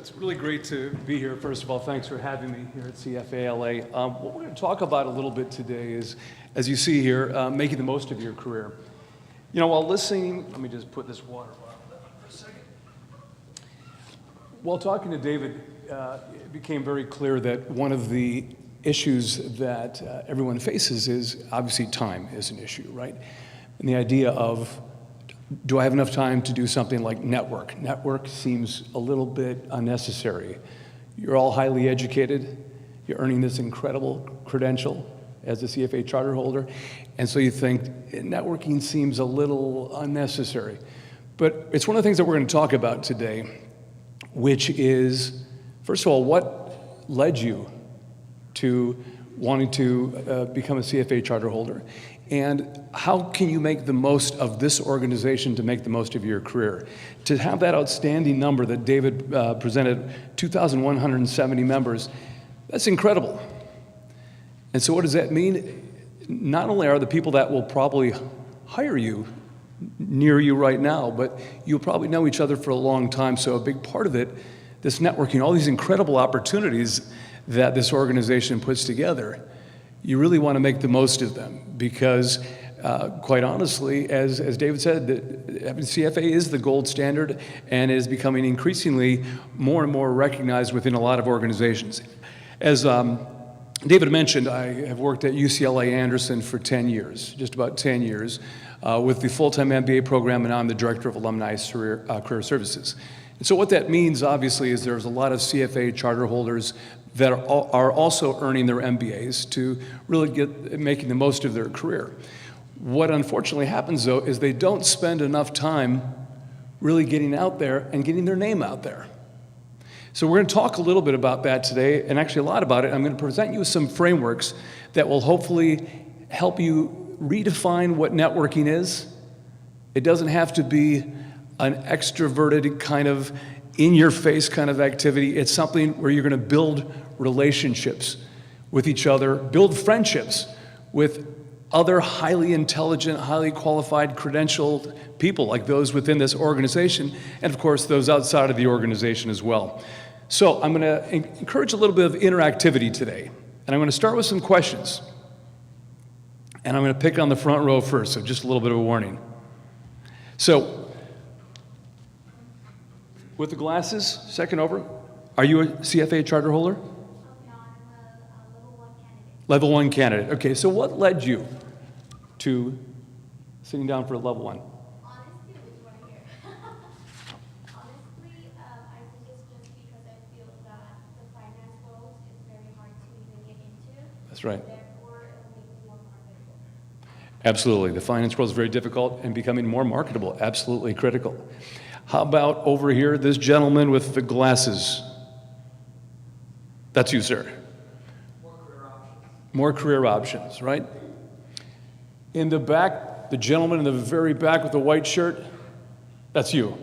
it's really great to be here. First of all, thanks for having me here at CFA LA. What we're going to talk about a little bit today is, as you see here, making the most of your career. You know, while listening, let me just put this water bottle down for a second. While talking to David, it became very clear that one of the issues that everyone faces is obviously time is an issue, right? And the idea of, do I have enough time to do something like network? Network seems a little bit unnecessary. You're all highly educated. You're earning this incredible credential as a CFA Charter holder. And so you think networking seems a little unnecessary. But it's one of the things that we're going to talk about today, which is, first of all, what led you to wanting to become a CFA Charter holder? And how can you make the most of this organization to make the most of your career? To have that outstanding number that David presented, 2,170 members, that's incredible. And so what does that mean? Not only are the people that will probably hire you near you right now, but you'll probably know each other for a long time. So a big part of it, this networking, all these incredible opportunities that this organization puts together, you really want to make the most of them because, quite honestly, as David said, CFA is the gold standard and is becoming increasingly more and more recognized within a lot of organizations. As David mentioned, I have worked at UCLA Anderson for 10 years, just about 10 years, with the full-time MBA program, and I'm the Director of Alumni Career Services. And so what that means, obviously, is there's a lot of CFA Charter holders that are also earning their MBAs to really get making the most of their career. What unfortunately happens, though, is they don't spend enough time really getting out there and getting their name out there. So we're going to talk a little bit about that today, and actually a lot about it. I'm going to present you with some frameworks that will hopefully help you redefine what networking is. It doesn't have to be an extroverted kind of in-your-face kind of activity. It's something where you're going to build relationships with each other, build friendships with other highly intelligent, highly qualified, credentialed people like those within this organization, and of course those outside of the organization as well. So I'm going to encourage a little bit of interactivity today, and I'm going to start with some questions. And I'm going to pick on the front row first, so just a little bit of a warning. So, with the glasses, second over, are you a CFA Charter holder? No, I'm a level 1 candidate. Level 1 candidate. Okay, so what led you to sitting down for a level 1? Honestly, which one here? Honestly, I think it's just because I feel that the finance world is very hard to even get into. That's right. Therefore, it'll make me more marketable. Absolutely. The finance world is very difficult, and becoming more marketable, absolutely critical. How about over here, this gentleman with the glasses? That's you, sir. More career options. More career options, right? In the back, the gentleman in the very back with the white shirt, that's you.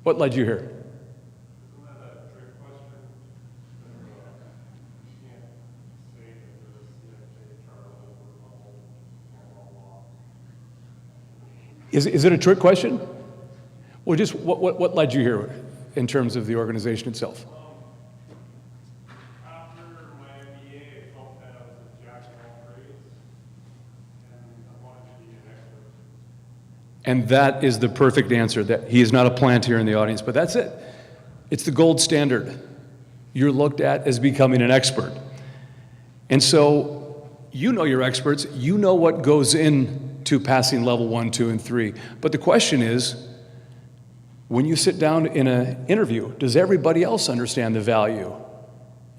What led you here? Isn't that a trick question? You can't say that there's CFA Charter holder level. Is it a trick question? Well, just what led you here in terms of the organization itself? After my MBA, I felt that I was a jack of all trades, and I wanted to be an expert. And that is the perfect answer. That he is not a plant here in the audience, but that's it. It's the gold standard. You're looked at as becoming an expert. And so you know your experts. You know what goes into passing level 1, 2, and 3. But the question is, when you sit down in an interview, does everybody else understand the value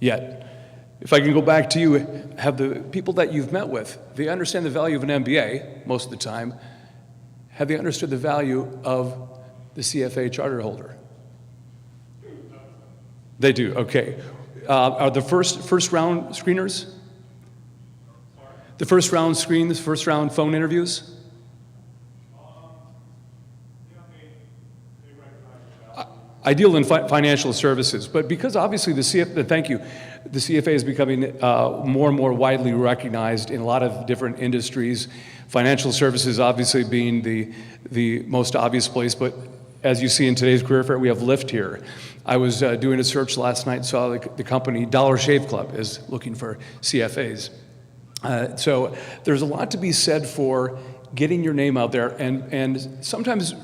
yet? If I can go back to you, have the people that you've met with, they understand the value of an MBA most of the time. Have they understood the value of the CFA Charter holder? They do, okay. Are the first round screeners? The first round screens, first round phone interviews? I deal in financial services, but because obviously the CFA is becoming more and more widely recognized in a lot of different industries, financial services obviously being the most obvious place, but as you see in today's career fair, we have Lyft here. I was doing a search last night, saw the company Dollar Shave Club is looking for CFAs. So there's a lot to be said for getting your name out there and sometimes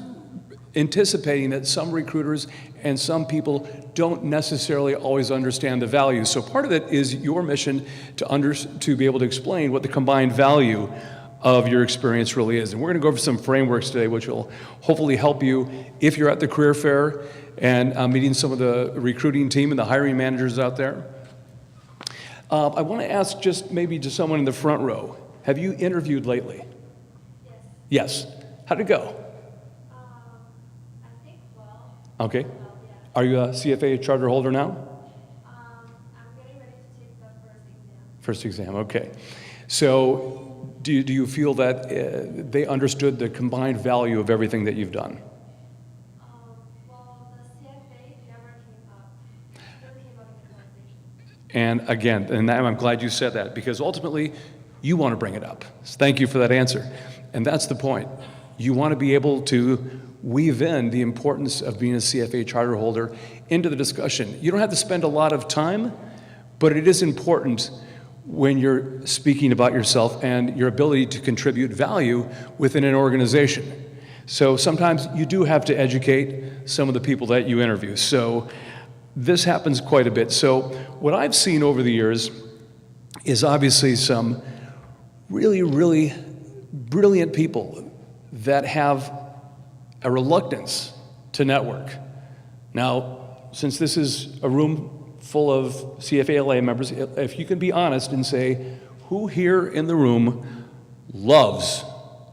anticipating that some recruiters and some people don't necessarily always understand the value. So part of it is your mission to be able to explain what the combined value of your experience really is. And we're going to go over some frameworks today which will hopefully help you if you're at the career fair and meeting some of the recruiting team and the hiring managers out there. I want to ask just maybe to someone in the front row, have you interviewed lately? Yes. Yes. How'd it go? I think well. Okay. Yeah. Are you a CFA charter holder now? I'm getting ready to take the First first exam. exam, okay. So do you feel that they understood the combined value of everything that you've done? Well, the CFA never came up. Never came up in the conversation. And again, and I'm glad you said that because ultimately you want to bring it up. So thank you for that answer. And that's the point. You want to be able to weave in the importance of being a CFA charter holder into the discussion. You don't have to spend a lot of time, but it is important when you're speaking about yourself and your ability to contribute value within an organization. So sometimes you do have to educate some of the people that you interview. So this happens quite a bit. So what I've seen over the years is obviously some really, really brilliant people that have a reluctance to network. Now, since this is a room full of CFA members, if you can be honest and say, who here in the room loves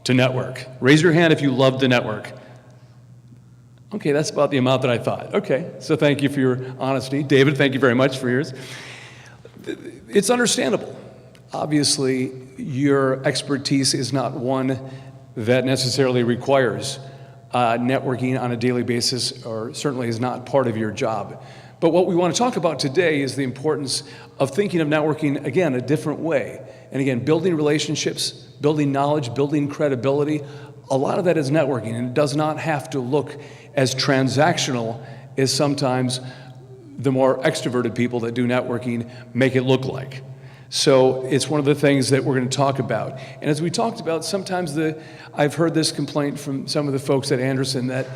to network? Raise your hand if you love to network. Okay, that's about the amount that I thought. Okay, so thank you for your honesty. David, thank you very much for yours. It's understandable. Obviously, your expertise is not one that necessarily requires networking on a daily basis, or certainly is not part of your job. But what we want to talk about today is the importance of thinking of networking, again, a different way. And again, building relationships, building knowledge, building credibility, a lot of that is networking, and it does not have to look as transactional as sometimes the more extroverted people that do networking make it look like. So it's one of the things that we're going to talk about. And as we talked about, sometimes I've heard this complaint from some of the folks at Anderson that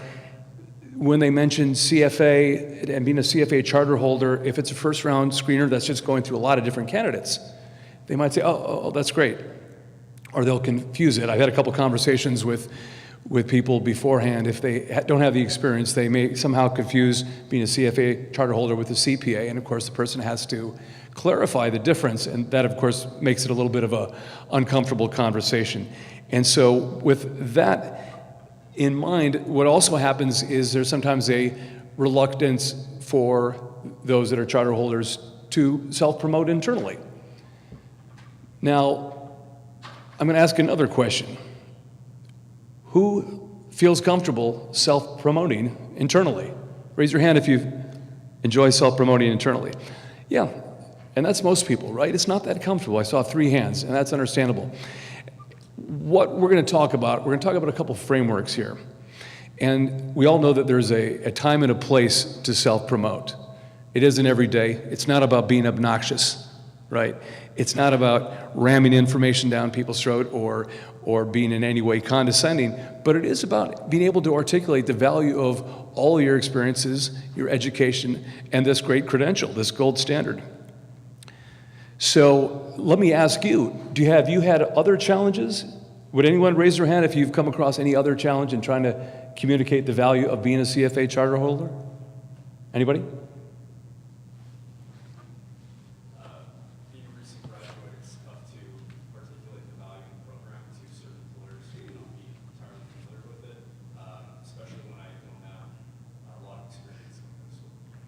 when they mention CFA and being a CFA charter holder, if it's a first round screener that's just going through a lot of different candidates, they might say, oh, that's great. Or they'll confuse it. I've had a couple conversations with people beforehand. If they don't have the experience, they may somehow confuse being a CFA charter holder with a CPA. And of course, the person has to clarify the difference. And that, of course, makes it a little bit of an uncomfortable conversation. And so with that in mind, what also happens is there's sometimes a reluctance for those that are charter holders to self-promote internally. Now, I'm going to ask another question. Who feels comfortable self-promoting internally? Raise your hand if you enjoy self-promoting internally. Yeah, and that's most people, right? It's not that comfortable. I saw 3 hands, and that's understandable. What we're going to talk about, we're going to talk about a couple frameworks here. And we all know that there's a time and a place to self-promote. It isn't every day. It's not about being obnoxious, right? It's not about ramming information down people's throat or being in any way condescending, but it is about being able to articulate the value of all your experiences, your education, and this great credential, this gold standard. So let me ask you, have you had other challenges? Would anyone raise their hand if you've come across any other challenge in trying to communicate the value of being a CFA charter holder? Anybody? Being a recent graduate, it's tough to articulate the value of the program to certain employers who may not be entirely familiar with it, especially when I don't have a lot of experience in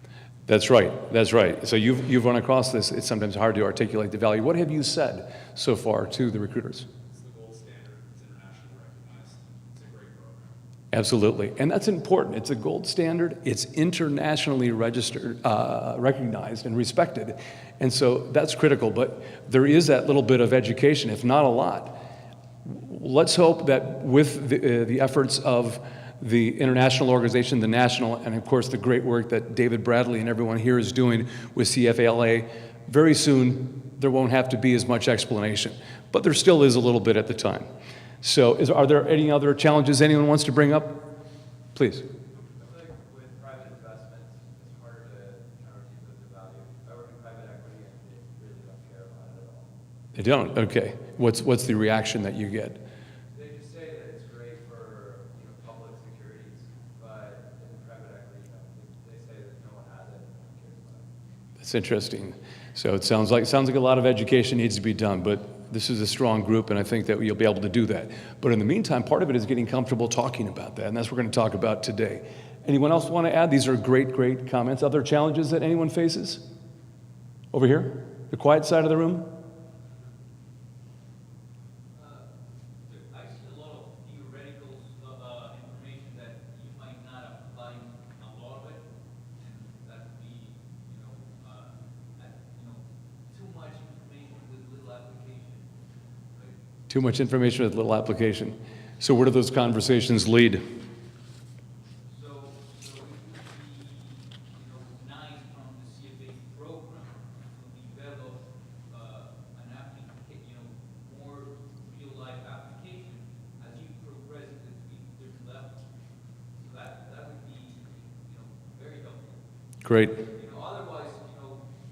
this. That's right. That's right. So you've run across this. It's sometimes hard to articulate the value. What have you said so far to the recruiters? It's the gold standard. It's internationally recognized. It's a great program. Absolutely. And that's important. It's a gold standard. It's internationally registered, recognized and respected. And so that's critical. But there is that little bit of education, if not a lot. Let's hope that with the efforts of the international organization, the national, and of course the great work that David Bradley and everyone here is doing with CFALA. Very soon, there won't have to be as much explanation, but there still is a little bit at the time. So are there any other challenges anyone wants to bring up? Please. I feel like with private investments, it's harder to counterargue the value. I work in private equity and they really don't care about it at all. They don't? Okay. What's the reaction that you get? They just say that it's great for public securities, but in private equity, they say that no one has it and no one cares about it. That's interesting. So it sounds like a lot of education needs to be done, but this is a strong group, and I think that you'll be able to do that. But in the meantime, part of it is getting comfortable talking about that, and that's what we're going to talk about today. Anyone else want to add? These are great comments. Other challenges that anyone faces? Over here, the quiet side of the room. I see a lot of theoretical information that you might not apply a lot of it, and that would be, too much information with little application. Right? Too much information with little application. So where do those conversations lead? So it would be, nice from the CFA program to develop an application, more real-life application as you progress to different levels. So that would be, very helpful. Great. Otherwise,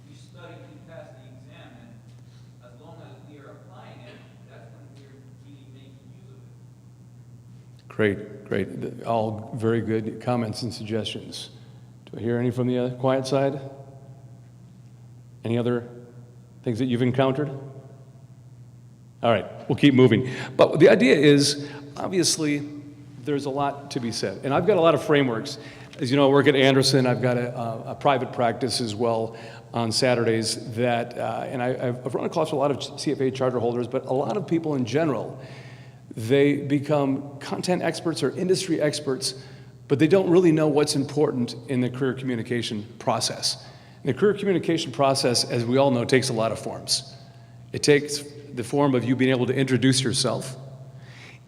we study to pass the exam, and as long as we are applying it, that's when we're really making use of it. Great. All very good comments and suggestions. Do I hear any from the quiet side? Any other things that you've encountered? All right, we'll keep moving. But the idea is, obviously, there's a lot to be said. And I've got a lot of frameworks. As you know, I work at Anderson. I've got a private practice as well on Saturdays that, and I've run across a lot of CFA charter holders, but a lot of people in general, they become content experts or industry experts, but they don't really know what's important in the career communication process. And the career communication process, as we all know, takes a lot of forms. It takes the form of you being able to introduce yourself.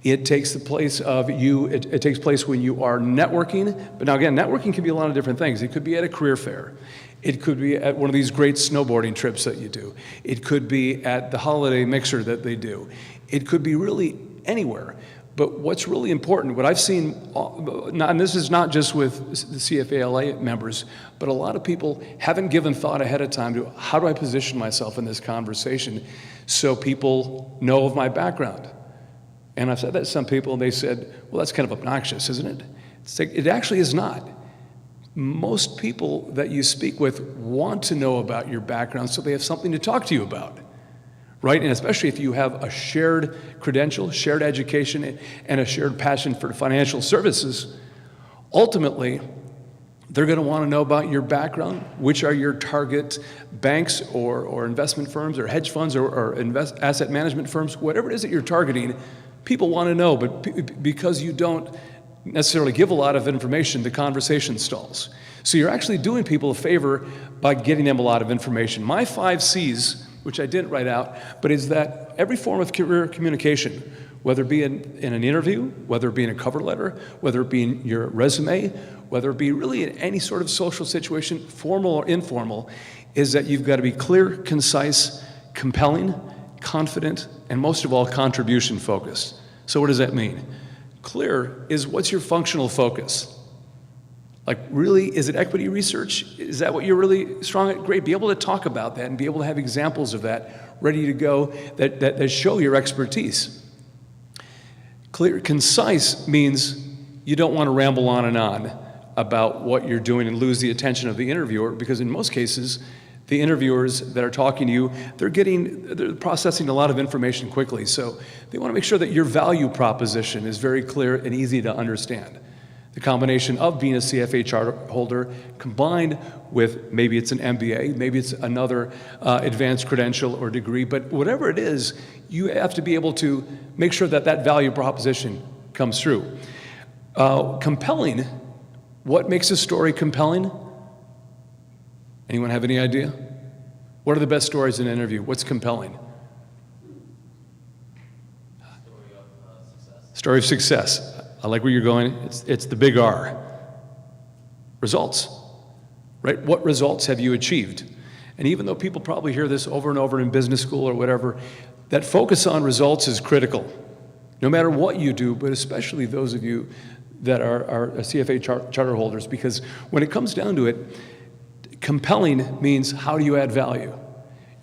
It takes the place of you, it takes place when you are networking. But now again, networking can be a lot of different things. It could be at a career fair. It could be at one of these great snowboarding trips that you do. It could be at the holiday mixer that they do. It could be really anywhere. But what's really important, what I've seen, and this is not just with the CFALA members, but a lot of people haven't given thought ahead of time to how do I position myself in this conversation so people know of my background. And I've said that to some people, and they said, well, that's kind of obnoxious, isn't it? It's like, it actually is not. Most people that you speak with want to know about your background so they have something to talk to you about, right? And especially if you have a shared credential, shared education, and a shared passion for financial services, ultimately, they're going to want to know about your background, which are your target banks or investment firms or hedge funds or asset management firms, whatever it is that you're targeting. People want to know, but because you don't necessarily give a lot of information, the conversation stalls. So you're actually doing people a favor by getting them a lot of information. My 5 C's, which I didn't write out, but is that every form of career communication, whether it be in an interview, whether it be in a cover letter, whether it be in your resume, whether it be really in any sort of social situation, formal or informal, is that you've got to be clear, concise, compelling, confident, and most of all, contribution focused. So what does that mean? Clear is what's your functional focus? Like really, is it equity research? Is that what you're really strong at? Great, be able to talk about that and be able to have examples of that ready to go that show your expertise. Clear, concise means you don't want to ramble on and on about what you're doing and lose the attention of the interviewer, because in most cases, the interviewers that are talking to you, they're processing a lot of information quickly. So they want to make sure that your value proposition is very clear and easy to understand. The combination of being a CFA charter holder combined with maybe it's an MBA, maybe it's another advanced credential or degree, but whatever it is, you have to be able to make sure that that value proposition comes through. Compelling, what makes a story compelling? Anyone have any idea? What are the best stories in an interview? What's compelling? Story of success. Story of success. I like where you're going. It's the big R. Results, right? What results have you achieved? And even though people probably hear this over and over in business school or whatever, that focus on results is critical. No matter what you do, but especially those of you that are CFA charter holders, because when it comes down to it, compelling means how do you add value?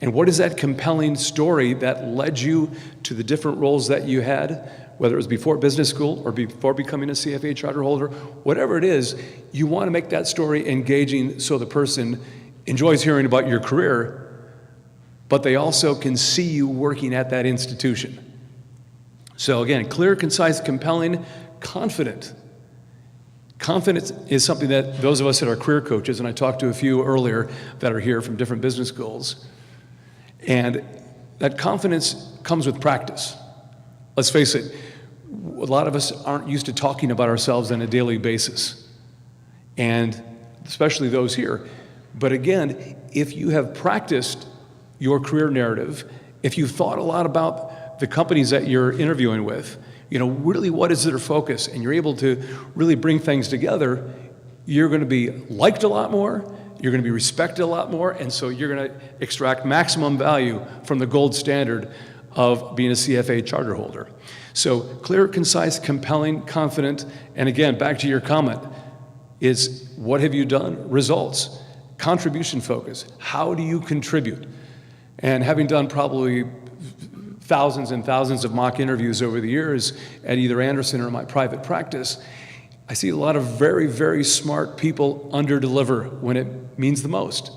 And what is that compelling story that led you to the different roles that you had, whether it was before business school or before becoming a CFA charter holder, whatever it is, you want to make that story engaging so the person enjoys hearing about your career, but they also can see you working at that institution. So again, clear, concise, compelling, confident. Confidence is something that those of us that are career coaches, and I talked to a few earlier that are here from different business schools, and that confidence comes with practice. Let's face it, a lot of us aren't used to talking about ourselves on a daily basis, and especially those here. But again, if you have practiced your career narrative, if you've thought a lot about the companies that you're interviewing with, you know, really what is their focus, and you're able to really bring things together, you're going to be liked a lot more, you're going to be respected a lot more, and so you're going to extract maximum value from the gold standard of being a CFA charter holder. So clear, concise, compelling, confident, and again, back to your comment, is what have you done? Results. Contribution focus. How do you contribute? And having done probably thousands and thousands of mock interviews over the years at either Anderson or my private practice, I see a lot of very, very smart people underdeliver when it means the most.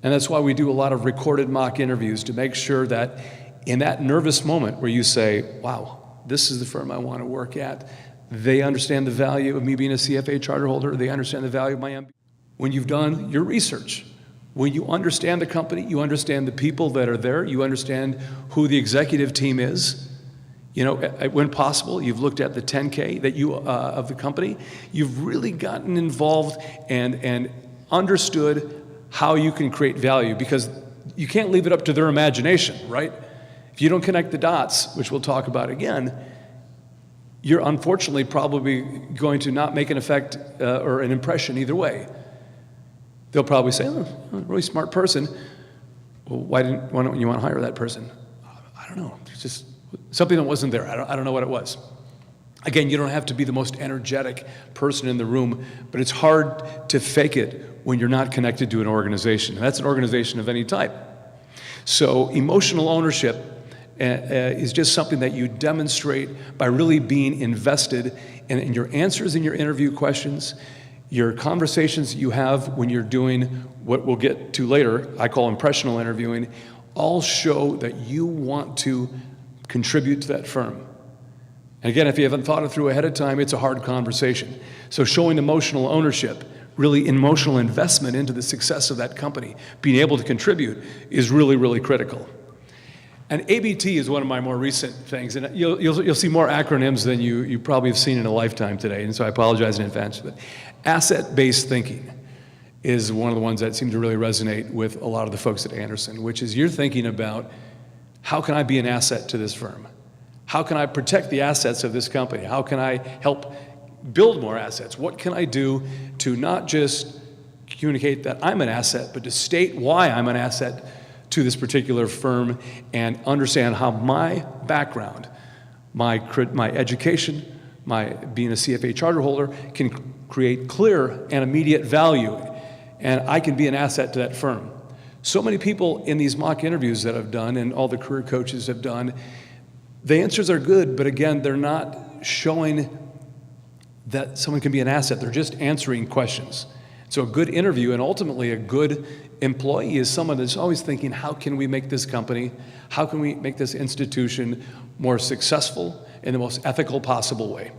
And that's why we do a lot of recorded mock interviews to make sure that in that nervous moment where you say, wow, this is the firm I want to work at, they understand the value of me being a CFA charter holder, they understand the value of my MBA. When you've done your research, when you understand the company, you understand the people that are there, you understand who the executive team is, you know, when possible, you've looked at the 10K that you of the company, you've really gotten involved and understood how you can create value, because you can't leave it up to their imagination, right? If you don't connect the dots, which we'll talk about again, you're unfortunately probably going to not make an effect or an impression either way. They'll probably say, oh, a really smart person. Well, why don't you want to hire that person? I don't know. It's just something that wasn't there. I don't know what it was. Again, you don't have to be the most energetic person in the room, but it's hard to fake it when you're not connected to an organization. And that's an organization of any type. So emotional ownership is just something that you demonstrate by really being invested in your answers in your interview questions, your conversations you have when you're doing what we'll get to later, I call impressional interviewing, all show that you want to contribute to that firm. And again, if you haven't thought it through ahead of time, it's a hard conversation. So showing emotional ownership, really emotional investment into the success of that company, being able to contribute is really, really critical. And ABT is one of my more recent things, and you'll see more acronyms than you probably have seen in a lifetime today, and so I apologize in advance. But asset-based thinking is one of the ones that seem to really resonate with a lot of the folks at Anderson, which is you're thinking about, how can I be an asset to this firm? How can I protect the assets of this company? How can I help build more assets? What can I do to not just communicate that I'm an asset, but to state why I'm an asset to this particular firm and understand how my background, my education, my being a CFA charter holder can create clear and immediate value, and I can be an asset to that firm. So many people in these mock interviews that I've done and all the career coaches have done, the answers are good, but again, they're not showing that someone can be an asset. They're just answering questions. So a good interview and ultimately a good employee is someone that's always thinking, how can we make this company, how can we make this institution more successful in the most ethical possible way?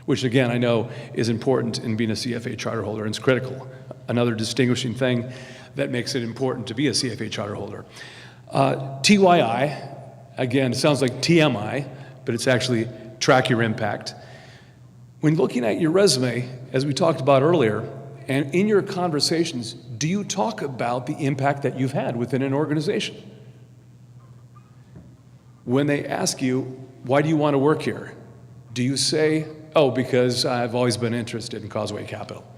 Which again, I know is important in being a CFA charter holder, and it's critical. Another distinguishing thing that makes it important to be a CFA charter holder. TYI, again, it sounds like TMI, but it's actually track your impact. When looking at your resume, as we talked about earlier, and in your conversations, do you talk about the impact that you've had within an organization? When they ask you, why do you want to work here? Do you say, Oh, because I've always been interested in Causeway Capital.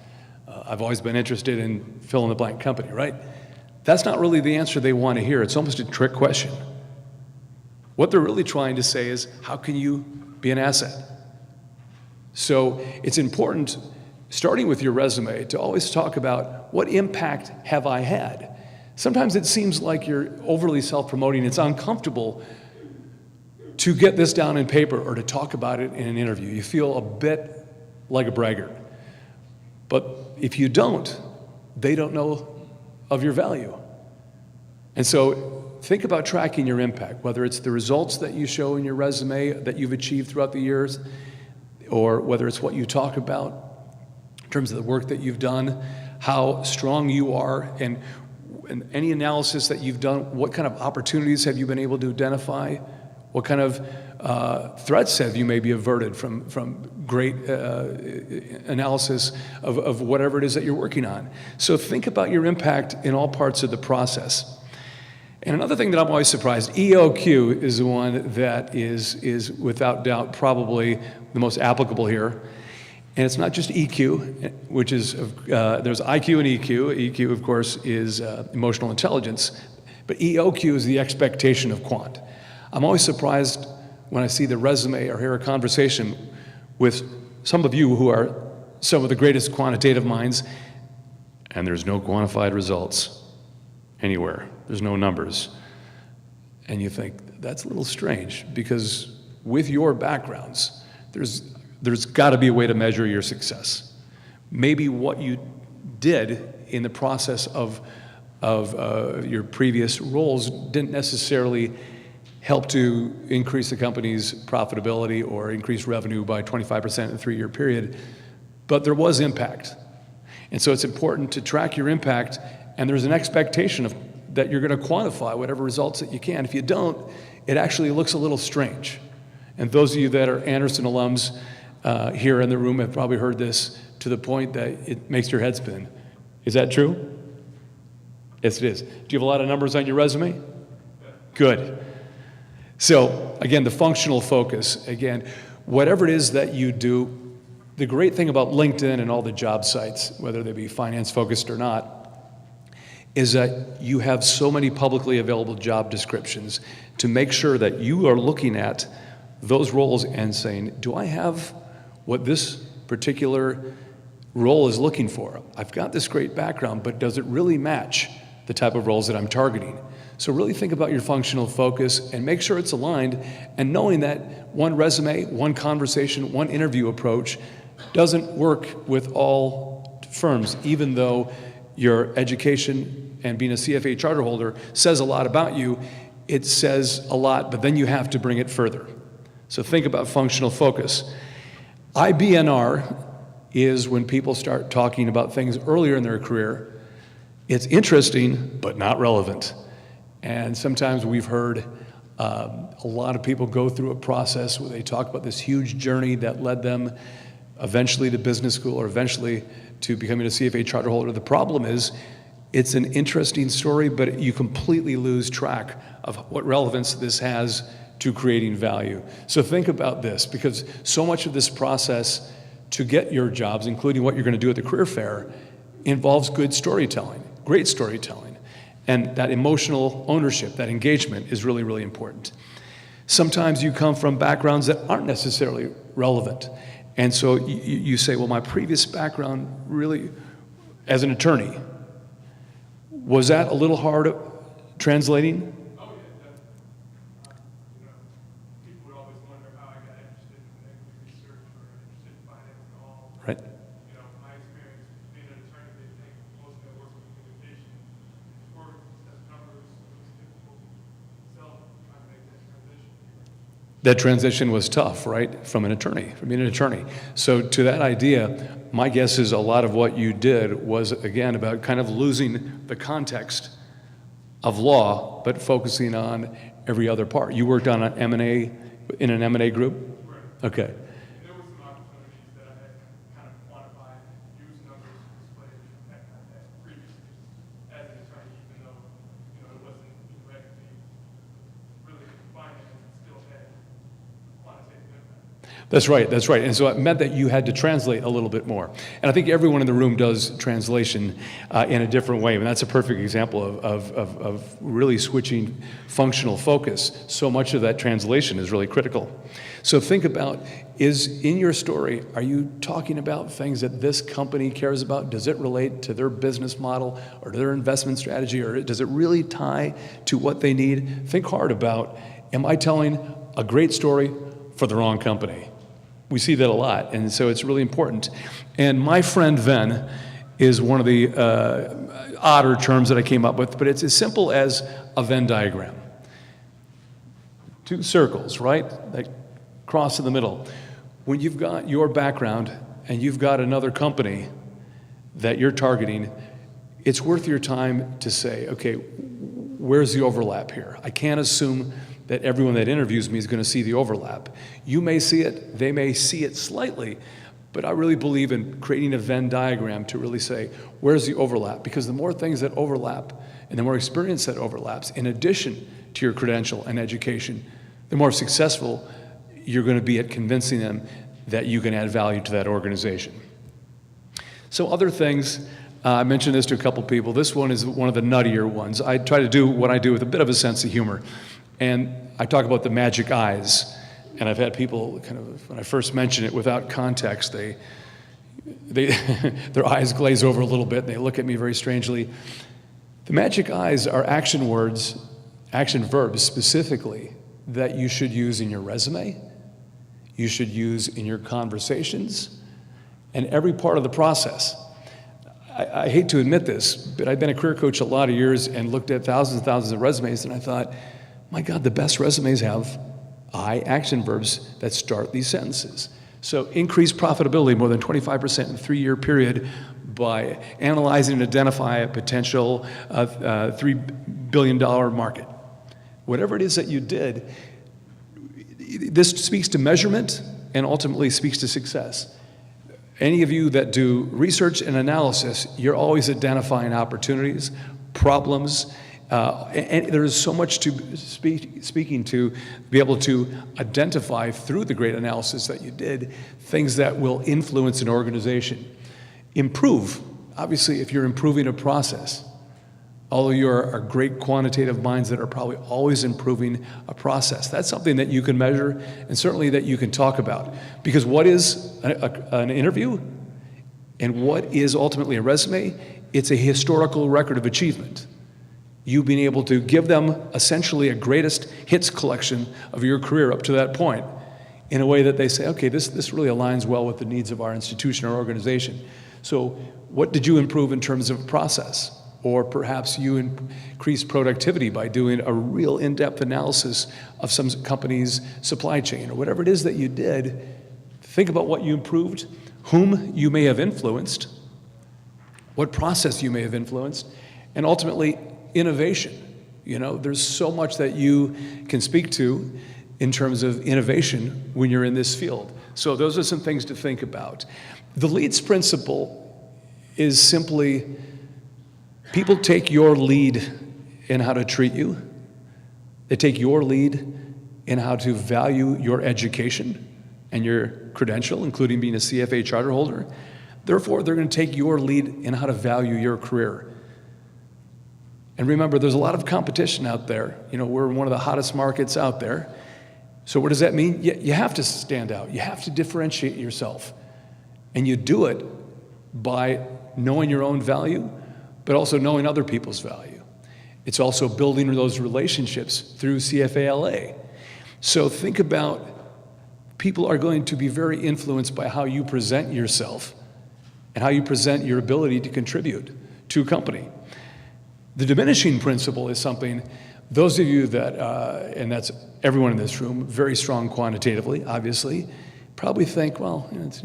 I've always been interested in fill-in-the-blank company, right? That's not really the answer they want to hear. It's almost a trick question. What they're really trying to say is, how can you be an asset? So it's important, starting with your resume, to always talk about what impact have I had? Sometimes it seems like you're overly self-promoting. It's uncomfortable to get this down in paper or to talk about it in an interview. You feel a bit like a braggart. But if you don't, they don't know of your value. And so think about tracking your impact, whether it's the results that you show in your resume that you've achieved throughout the years, or whether it's what you talk about in terms of the work that you've done, how strong you are, and any analysis that you've done, what kind of opportunities have you been able to identify? What kind of threats have you maybe averted from great analysis of whatever it is that you're working on? So think about your impact in all parts of the process. And another thing that I'm always surprised, EOQ is the one that is without doubt probably the most applicable here. And it's not just EQ, which is, there's IQ and EQ. EQ, of course, is emotional intelligence. But EOQ is the expectation of quant. I'm always surprised when I see the resume or hear a conversation with some of you who are some of the greatest quantitative minds, and there's no quantified results anywhere. There's no numbers. And you think, that's a little strange, because with your backgrounds, there's got to be a way to measure your success. Maybe what you did in the process of your previous roles didn't necessarily help to increase the company's profitability or increase revenue by 25% in a 3-year period, but there was impact. And so it's important to track your impact, and there's an expectation that you're going to quantify whatever results that you can. If you don't, it actually looks a little strange. And those of you that are Anderson alums here in the room have probably heard this to the point that it makes your head spin. Is that true? Yes, it is. Do you have a lot of numbers on your resume? Good. So, again, the functional focus, again, whatever it is that you do, the great thing about LinkedIn and all the job sites, whether they be finance-focused or not, is that you have so many publicly available job descriptions to make sure that you are looking at those roles and saying, do I have what this particular role is looking for? I've got this great background, but does it really match the type of roles that I'm targeting? So really think about your functional focus and make sure it's aligned, and knowing that one resume, one conversation, one interview approach doesn't work with all firms, even though your education and being a CFA charter holder says a lot about you. It says a lot, but then you have to bring it further. So think about functional focus. IBNR is when people start talking about things earlier in their career. It's interesting, but not relevant. And sometimes we've heard a lot of people go through a process where they talk about this huge journey that led them eventually to business school or eventually to becoming a CFA charter holder. The problem is it's an interesting story, but you completely lose track of what relevance this has to creating value. So think about this, because so much of this process to get your jobs, including what you're going to do at the career fair, involves good storytelling, great storytelling. And that emotional ownership, that engagement is really, really important. Sometimes you come from backgrounds that aren't necessarily relevant. And so you say, well, my previous background really, as an attorney, was that a little hard translating? Oh, yeah, definitely. People would always wonder how I got interested in equity research or interested in finance at all. Right. My experience being an attorney, they think most of their work with communication, work, that's numbers, it's difficult. So trying to make that transition. That transition was tough, right? From being an attorney. So to that idea, my guess is a lot of what you did was, again, about kind of losing the context of law, but focusing on every other part. You worked on an M&A, in an M&A group? Right. Okay. And there were some opportunities that I had kind of quantified, used numbers to display that previously as an attorney, even though, it wasn't directly really finance, it still had quantitative impact. That's right, that's right. And so it meant that you had to translate a little bit more. And I think everyone in the room does translation in a different way. And that's a perfect example of really switching functional focus. So much of that translation is really critical. So think about, in your story, are you talking about things that this company cares about? Does it relate to their business model or to their investment strategy, or does it really tie to what they need? Think hard about, am I telling a great story for the wrong company? We see that a lot, and so it's really important. And my friend Venn is one of the odder terms that I came up with, but it's as simple as a Venn diagram. Two circles, right, that cross in the middle. When you've got your background and you've got another company that you're targeting, it's worth your time to say, okay, where's the overlap here? I can't assume that everyone that interviews me is going to see the overlap. You may see it, they may see it slightly, but I really believe in creating a Venn diagram to really say, where's the overlap? Because the more things that overlap and the more experience that overlaps, in addition to your credential and education, the more successful you're going to be at convincing them that you can add value to that organization. So other things, I mentioned this to a couple people. This one is one of the nuttier ones. I try to do what I do with a bit of a sense of humor. And I talk about the magic eyes. And I've had people kind of, when I first mention it without context, their eyes glaze over a little bit and they look at me very strangely. The magic eyes are action words, action verbs specifically, that you should use in your resume, you should use in your conversations, and every part of the process. I hate to admit this, but I've been a career coach a lot of years and looked at thousands and thousands of resumes, and I thought, my God, the best resumes have I action verbs that start these sentences. So increase profitability more than 25% in a 3-year period by analyzing and identify a potential $3 billion market. Whatever it is that you did, this speaks to measurement and ultimately speaks to success. Any of you that do research and analysis, you're always identifying opportunities, problems, and there is so much to speaking to be able to identify through the great analysis that you did, things that will influence an organization. Improve, obviously, if you're improving a process. All of you are great quantitative minds that are probably always improving a process. That's something that you can measure and certainly that you can talk about. Because what is an interview and what is ultimately a resume? It's a historical record of achievement. You being able to give them essentially a greatest hits collection of your career up to that point in a way that they say, okay, this really aligns well with the needs of our institution or organization. So what did you improve in terms of process? Or perhaps you increased productivity by doing a real in-depth analysis of some company's supply chain or whatever it is that you did. Think about what you improved, whom you may have influenced, what process you may have influenced, and ultimately innovation. You know, there's so much that you can speak to in terms of innovation when you're in this field. So those are some things to think about. The leads principle is simply people take your lead in how to treat you. They take your lead in how to value your education and your credential, including being a CFA Charter holder. Therefore, they're going to take your lead in how to value your career. And remember, there's a lot of competition out there. You know, we're one of the hottest markets out there. So what does that mean? You have to stand out. You have to differentiate yourself. And you do it by knowing your own value, but also knowing other people's value. It's also building those relationships through CFA LA. So think about, people are going to be very influenced by how you present yourself and how you present your ability to contribute to a company. The diminishing principle is something, those of you that, and that's everyone in this room, very strong quantitatively, obviously, probably think, well, it's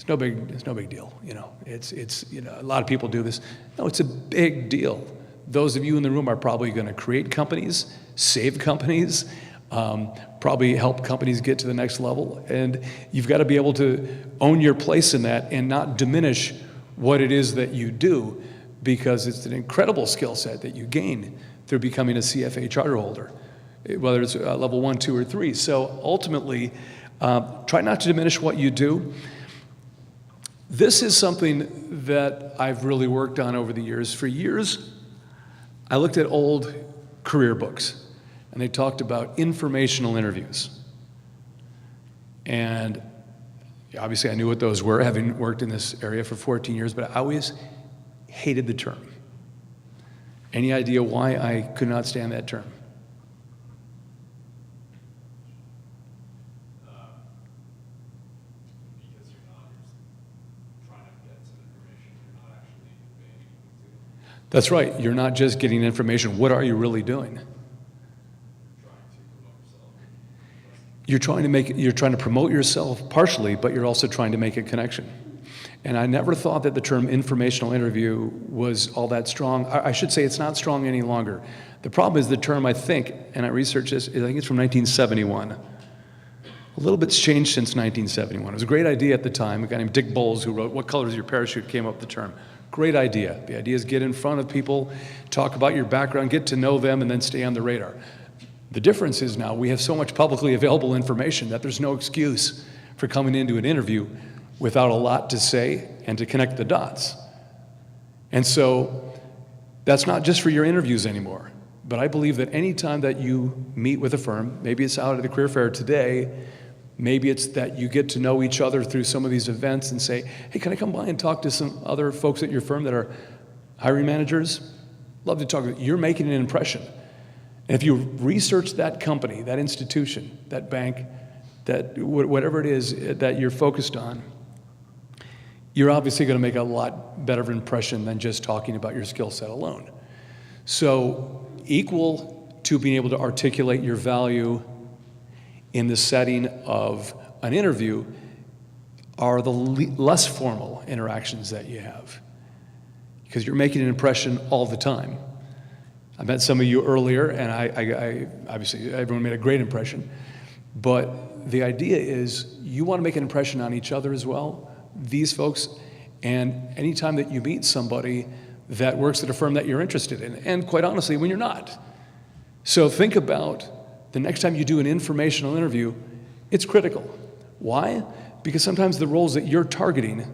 no big deal. You know, it's a lot of people do this. No, it's a big deal. Those of you in the room are probably going to create companies, save companies, probably help companies get to the next level, and you've got to be able to own your place in that and not diminish what it is that you do, because it's an incredible skill set that you gain through becoming a CFA Charter holder, whether it's level 1, 2, or 3. So ultimately, Try not to diminish what you do. This is something that I've really worked on over the years. For years, I looked at old career books, and they talked about informational interviews. And obviously I knew what those were, having worked in this area for 14 years, but I always hated the term. Any idea why I could not stand that term? Because you're trying to get some information, you're not actually conveying anything to it. That's right. You're not just getting information. What are you really doing? You're trying to promote yourself partially, but you're also trying to make a connection. And I never thought that the term informational interview was all that strong. I should say it's not strong any longer. The problem is the term, I think, and I researched this, I think it's from 1971. A little bit's changed since 1971. It was a great idea at the time. A guy named Dick Bowles, who wrote "What Color is Your Parachute?" came up with the term. Great idea. The idea is get in front of people, talk about your background, get to know them, and then stay on the radar. The difference is now we have so much publicly available information that there's no excuse for coming into an interview without a lot to say and to connect the dots. And so that's not just for your interviews anymore. But I believe that any time that you meet with a firm, maybe it's out at the career fair today, maybe it's that you get to know each other through some of these events and say, hey, can I come by and talk to some other folks at your firm that are hiring managers? Love to talk. You're making an impression. And if you research that company, that institution, that bank, that whatever it is that you're focused on, you're obviously going to make a lot better of an impression than just talking about your skill set alone. So equal to being able to articulate your value in the setting of an interview are the less formal interactions that you have, because you're making an impression all the time. I met some of you earlier, and I obviously everyone made a great impression, but the idea is you want to make an impression on each other as well, these folks, and anytime that you meet somebody that works at a firm that you're interested in, and quite honestly, when you're not. So think about the next time you do an informational interview, it's critical. Why? Because sometimes the roles that you're targeting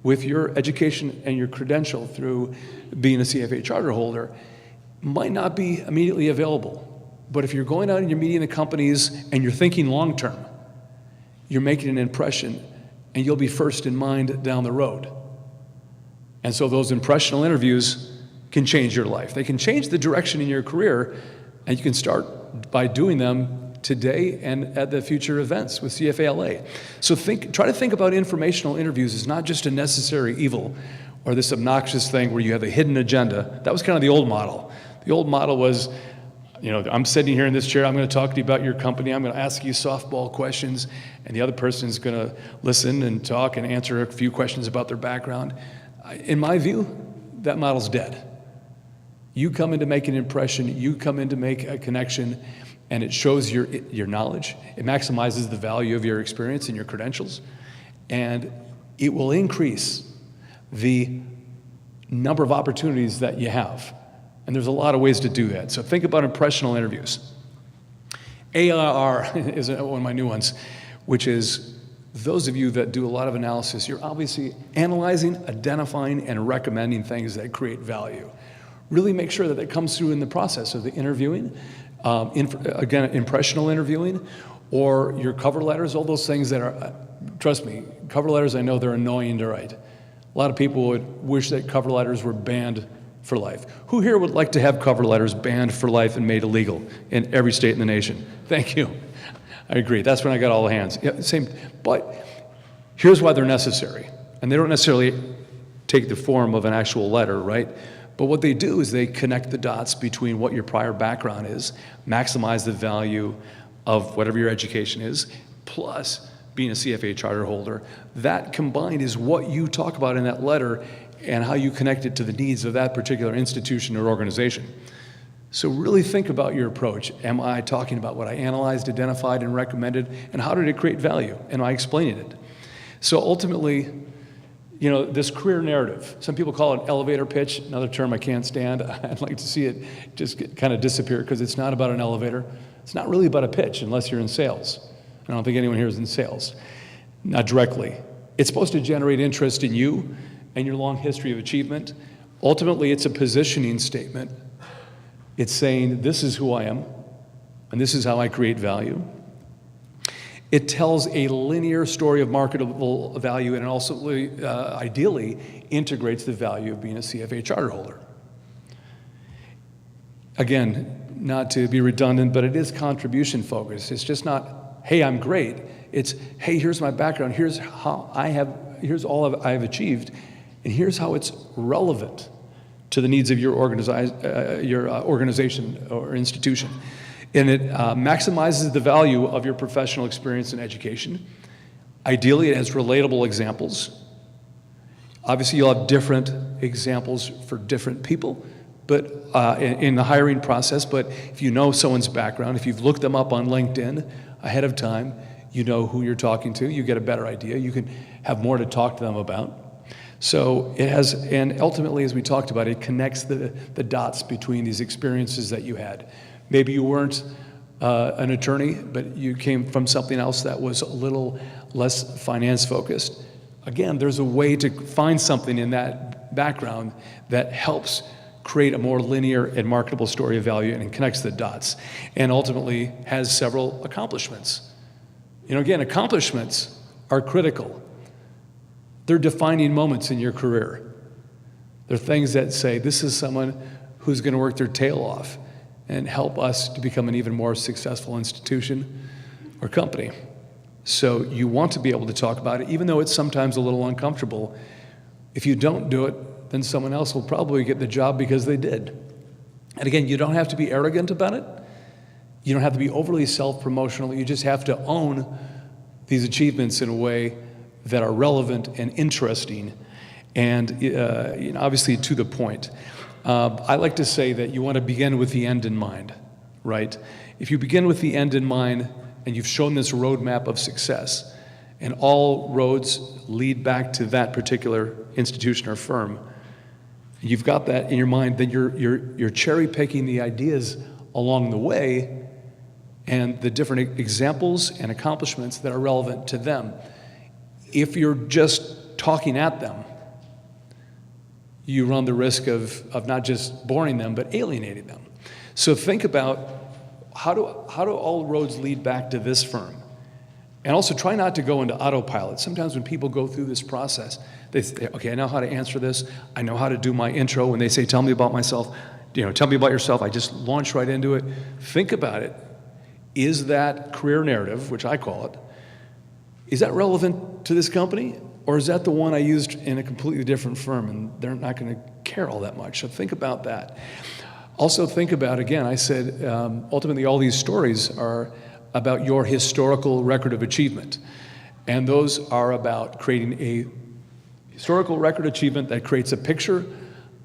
with your education and your credential through being a CFA Charter holder might not be immediately available. But if you're going out and you're meeting the companies and you're thinking long term, you're making an impression and you'll be first in mind down the road. And so those impressional interviews can change your life. They can change the direction in your career, and you can start by doing them today and at the future events with CFA LA. So try to think about informational interviews as not just a necessary evil or this obnoxious thing where you have a hidden agenda. That was kind of the old model. The old model was, I'm sitting here in this chair, I'm going to talk to you about your company, I'm going to ask you softball questions, and the other person is going to listen and talk and answer a few questions about their background. In my view, that model's dead. You come in to make an impression, you come in to make a connection, and it shows your knowledge. It maximizes the value of your experience and your credentials, and it will increase the number of opportunities that you have. And there's a lot of ways to do that. So think about impressional interviews. AIR is one of my new ones, which is those of you that do a lot of analysis, you're obviously analyzing, identifying, and recommending things that create value. Really make sure that it comes through in the process of the interviewing, again, impressional interviewing, or your cover letters, all those things that are, trust me, cover letters, I know they're annoying to write. A lot of people would wish that cover letters were banned for life. Who here would like to have cover letters banned for life and made illegal in every state in the nation? Thank you. I agree. That's when I got all the hands. Yeah, same. But here's why they're necessary. And they don't necessarily take the form of an actual letter, right? But what they do is they connect the dots between what your prior background is, maximize the value of whatever your education is, plus being a CFA charter holder. That combined is what you talk about in that letter and how you connect it to the needs of that particular institution or organization. So really think about your approach. Am I talking about what I analyzed, identified, and recommended, and how did it create value? And am I explaining it? So ultimately, this career narrative, some people call it elevator pitch, another term I can't stand. I'd like to see it just kind of disappear because it's not about an elevator. It's not really about a pitch unless you're in sales. I don't think anyone here is in sales, not directly. It's supposed to generate interest in you and your long history of achievement. Ultimately, it's a positioning statement. It's saying, this is who I am, and this is how I create value. It tells a linear story of marketable value, and it also ideally integrates the value of being a CFA charter holder. Again, not to be redundant, but it is contribution focused. It's just not, hey, I'm great. It's, hey, here's my background. Here's all I have achieved, and here's how it's relevant to the needs of your organization or institution. And it maximizes the value of your professional experience and education. Ideally, it has relatable examples. Obviously, you'll have different examples for different people, but in the hiring process. But if you know someone's background, if you've looked them up on LinkedIn ahead of time, you know who you're talking to, you get a better idea. You can have more to talk to them about. So it has, and ultimately, as we talked about, it connects the dots between these experiences that you had. Maybe you weren't an attorney, but you came from something else that was a little less finance focused. Again, there's a way to find something in that background that helps create a more linear and marketable story of value and connects the dots, and ultimately has several accomplishments. You know, again, accomplishments are critical. They're defining moments in your career. They're things that say, this is someone who's going to work their tail off and help us to become an even more successful institution or company. So you want to be able to talk about it, even though it's sometimes a little uncomfortable. If you don't do it, then someone else will probably get the job because they did. And again, you don't have to be arrogant about it. You don't have to be overly self-promotional. You just have to own these achievements in a way that are relevant and interesting and obviously to the point. I like to say that you want to begin with the end in mind, right? If you begin with the end in mind and you've shown this roadmap of success and all roads lead back to that particular institution or firm, and you've got that in your mind, then you're cherry picking the ideas along the way and the different examples and accomplishments that are relevant to them. If you're just talking at them, you run the risk of not just boring them, but alienating them. So think about how do all roads lead back to this firm? And also try not to go into autopilot. Sometimes when people go through this process, they say, okay, I know how to answer this. I know how to do my intro. When they say, tell me about myself, tell me about yourself, I just launch right into it. Think about it. Is that career narrative, which I call it, is that relevant to this company? Or is that the one I used in a completely different firm and they're not going to care all that much? So think about that. Also think about, again, I said, ultimately all these stories are about your historical record of achievement. And those are about creating a historical record achievement that creates a picture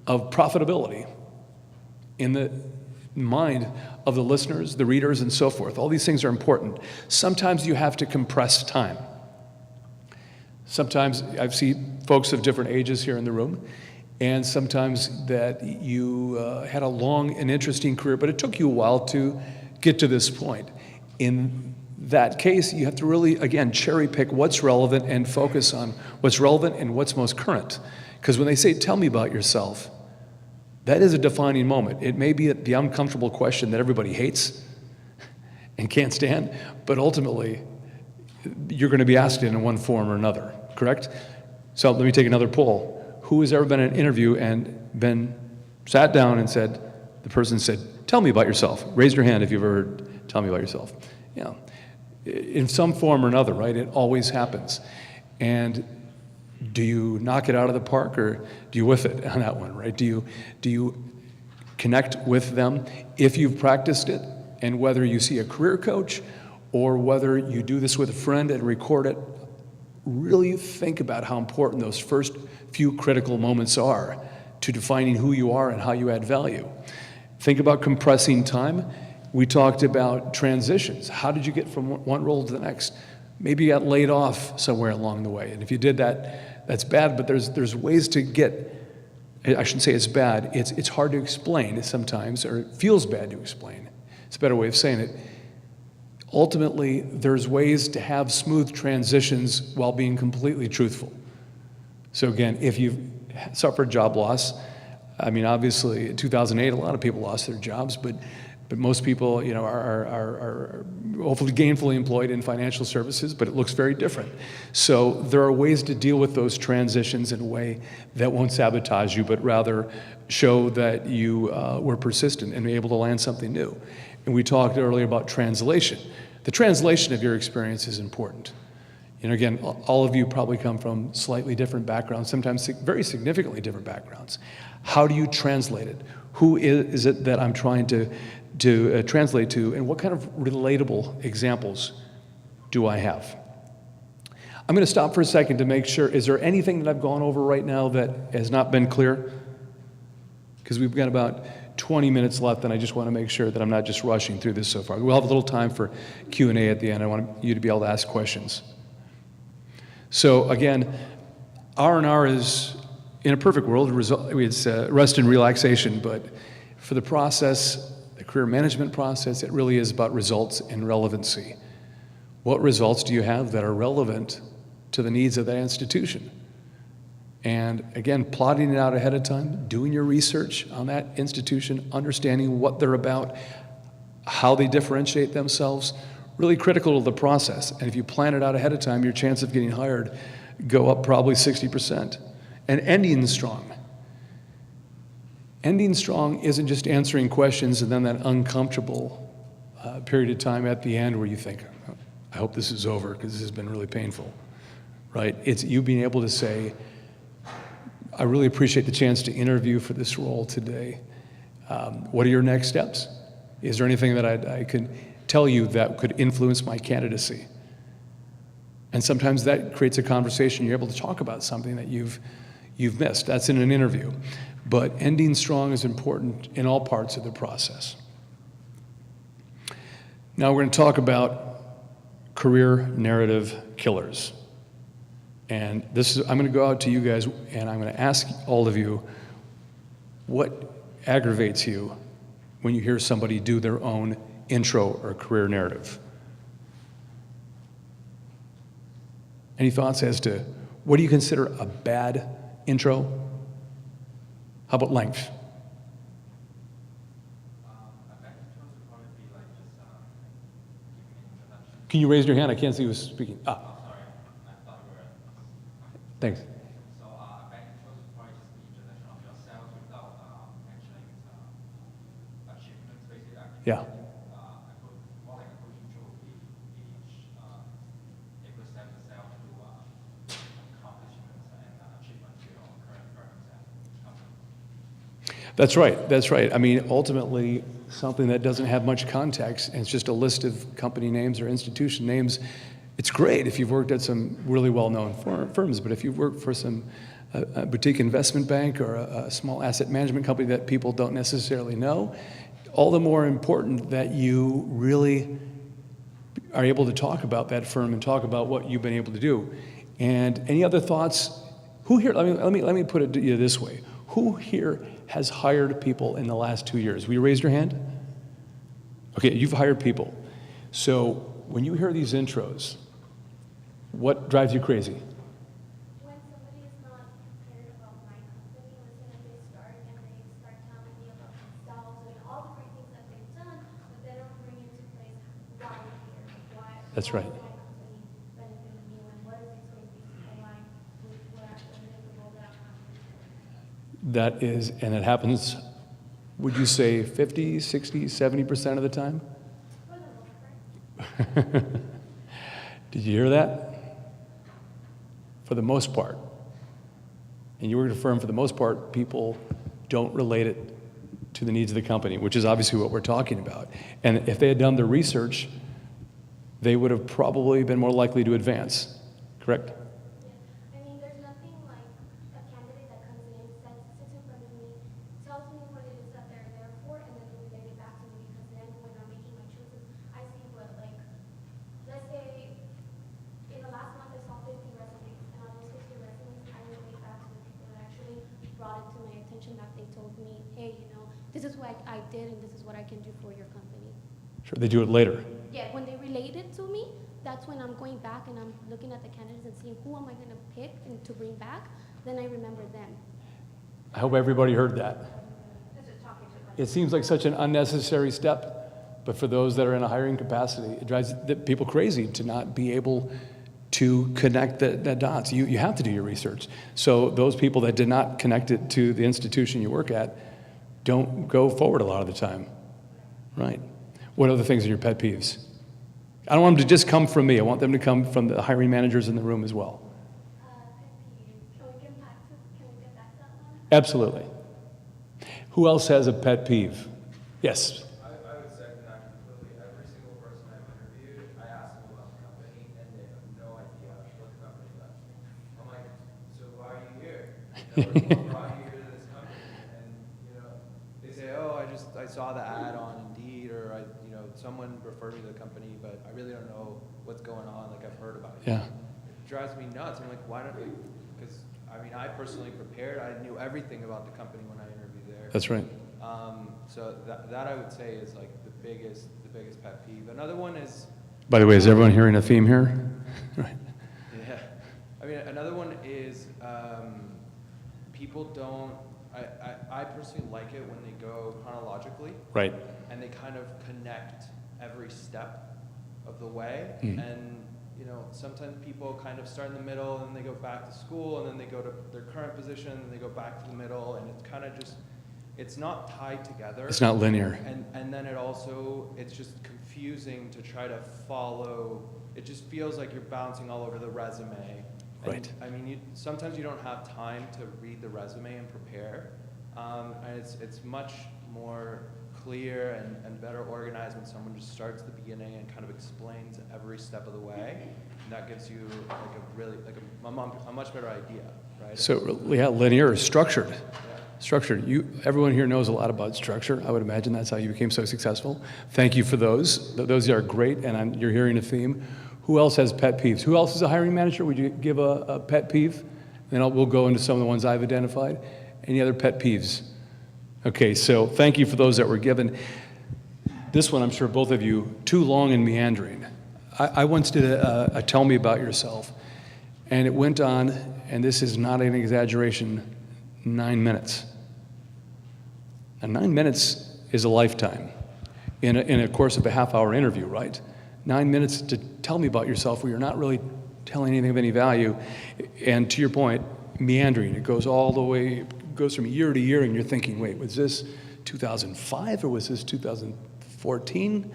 of profitability in the mind of the listeners, the readers, and so forth. All these things are important. Sometimes you have to compress time. Sometimes I've seen folks of different ages here in the room, and sometimes that you had a long and interesting career, but it took you a while to get to this point. In that case, you have to really, again, cherry pick what's relevant and focus on what's relevant and what's most current. Because when they say, tell me about yourself, that is a defining moment. It may be the uncomfortable question that everybody hates and can't stand, but ultimately, you're going to be asked it in one form or another, correct? So let me take another poll. Who has ever been in an interview and been sat down and said, the person said, tell me about yourself. Raise your hand if you've ever heard, tell me about yourself. Yeah, in some form or another, right? It always happens. And do you knock it out of the park or do you whiff it on that one, right? Do you connect with them if you've practiced it? And whether you see a career coach or whether you do this with a friend and record it, really think about how important those first few critical moments are to defining who you are and how you add value. Think about compressing time. We talked about transitions. How did you get from one role to the next? Maybe you got laid off somewhere along the way. And if you did that, that's bad, but there's ways to get, I shouldn't say it's bad, it's hard to explain sometimes, or it feels bad to explain. It's a better way of saying it. Ultimately, there's ways to have smooth transitions while being completely truthful. So again, if you've suffered job loss, I mean, obviously, in 2008, a lot of people lost their jobs, but most people, you know, are hopefully gainfully employed in financial services, but it looks very different. So there are ways to deal with those transitions in a way that won't sabotage you, but rather show that you were persistent and able to land something new. And we talked earlier about translation. The translation of your experience is important. You know, again, all of you probably come from slightly different backgrounds, sometimes very significantly different backgrounds. How do you translate it? Who is it that I'm trying to translate to, and what kind of relatable examples do I have? I'm going to stop for a second to make sure, is there anything that I've gone over right now that has not been clear? Because we've got about 20 minutes left, and I just want to make sure that I'm not just rushing through this so far. We'll have a little time for Q&A at the end. I want you to be able to ask questions. So again, R&R is, in a perfect world, it's rest and relaxation, but for the process, the career management process, it really is about results and relevancy. What results do you have that are relevant to the needs of that institution? And again, plotting it out ahead of time, doing your research on that institution, understanding what they're about, how they differentiate themselves, really critical to the process. And if you plan it out ahead of time, your chance of getting hired go up probably 60%. And ending strong. Ending strong isn't just answering questions and then that uncomfortable period of time at the end where you think, I hope this is over because this has been really painful, right? It's you being able to say, I really appreciate the chance to interview for this role today. What are your next steps? Is there anything that I could tell you that could influence my candidacy? And sometimes that creates a conversation. You're able to talk about something that you've missed. That's in an interview. But ending strong is important in all parts of the process. Now we're going to talk about career narrative killers. And I'm going to go out to you guys, and I'm going to ask all of you, what aggravates you when you hear somebody do their own intro or career narrative? Any thoughts as to what do you consider a bad intro? How about length? Can you raise your hand? I can't see who's speaking. Sorry, I thought you were. Thanks. So, back intro is probably just the introduction of yourself without mentioning achievements, basically. Yeah. More like a good intro would be it presents yourself to accomplishments and achievements to your current firms and companies. That's right. That's right. I mean, ultimately, something that doesn't have much context, and it's just a list of company names or institution names, it's great if you've worked at some really well-known firms, but if you've worked for some boutique investment bank or a small asset management company that people don't necessarily know, all the more important that you really are able to talk about that firm and talk about what you've been able to do. And any other thoughts? Who here, let me put it to you this way. Who here has hired people in the last 2 years? Will you raise your hand? Okay, you've hired people. So when you hear these intros, what drives you crazy? When somebody is not prepared about my company, when they start and they start telling me about themselves and all the great things that they've done, but they don't bring into place why we're here, why That's right. my company benefited me, and what is it going to be aligned with what the role that I'm having. That is, and it happens, would you say 50, 60, 70% of the time? For the most part. Did you hear that? For the most part. And you work at a firm, for the most part, people don't relate it to the needs of the company, which is obviously what we're talking about. And if they had done their research, they would have probably been more likely to advance, correct? I mean, there's nothing like a candidate that comes in, sits in front of me, tells me what it is that they're there for, and then they relate it back to me, because then when I'm making my choices, I see what, like, let's say in the last month I saw 50 resumes, and on those 50 resumes, I relate back to the people that actually brought it to my attention, that they told me, hey, you know, this is what I did, and this is what I can do for your company. Sure, they do it later. Yeah, when they relate it to me, that's when I'm going back and I'm looking at the candidates and seeing who am I going to pick and to bring back. Then I remember them. I hope everybody heard that. It seems like such an unnecessary step, but for those that are in a hiring capacity, it drives people crazy to not be able to connect the dots. You have to do your research. So those people that did not connect it to the institution you work at don't go forward a lot of the time. Right. What other things are your pet peeves? I don't want them to just come from me. I want them to come from the hiring managers in the room as well. Can we get back to that one? Absolutely. Who else has a pet peeve? Yes. I would second that completely. Every single person I've interviewed, I ask them about the company, and they have no idea what the company does. I'm like, so why are you here? What brought you here to this company? And they say, oh, I saw the ad on Indeed, or someone referred me to the company, but I really don't know what's going on. Like, I've heard about it. Yeah. It drives me nuts. I'm like, why don't we? Because I personally prepared. I knew everything about the company when I interviewed there. That's right. So that I would say is like the biggest pet peeve. Another one is, By the way, is everyone hearing a theme here? Right. yeah, I mean, another one is people don't. I personally like it when they go chronologically, Right. and they kind of connect every step of the way. Mhm. And sometimes people kind of start in the middle, and then they go back to school, and then they go to their current position, and they go back to the middle, and it's kind of just. It's not tied together. It's not linear. And then it's just confusing to try to follow. It just feels like you're bouncing all over the resume. And, Right. I mean, sometimes you don't have time to read the resume and prepare. And it's much more clear and better organized when someone just starts at the beginning and kind of explains every step of the way. And that gives you a much better idea, right? So, yeah, linear is structured. Yeah. Structured. Everyone here knows a lot about structure. I would imagine that's how you became so successful. Thank you for those. Those are great, and you're hearing a theme. Who else has pet peeves? Who else is a hiring manager? Would you give a pet peeve? Then we'll go into some of the ones I've identified. Any other pet peeves? Okay, so thank you for those that were given. This one, I'm sure both of you, too long and meandering. I once did a tell me about yourself, and it went on, and this is not an exaggeration, 9 minutes. Now, 9 minutes is a lifetime in a course of a half-hour interview, right? 9 minutes to tell me about yourself where you're not really telling anything of any value. And to your point, meandering. It goes all the way, it goes from year to year, and you're thinking, wait, was this 2005 or was this 2014?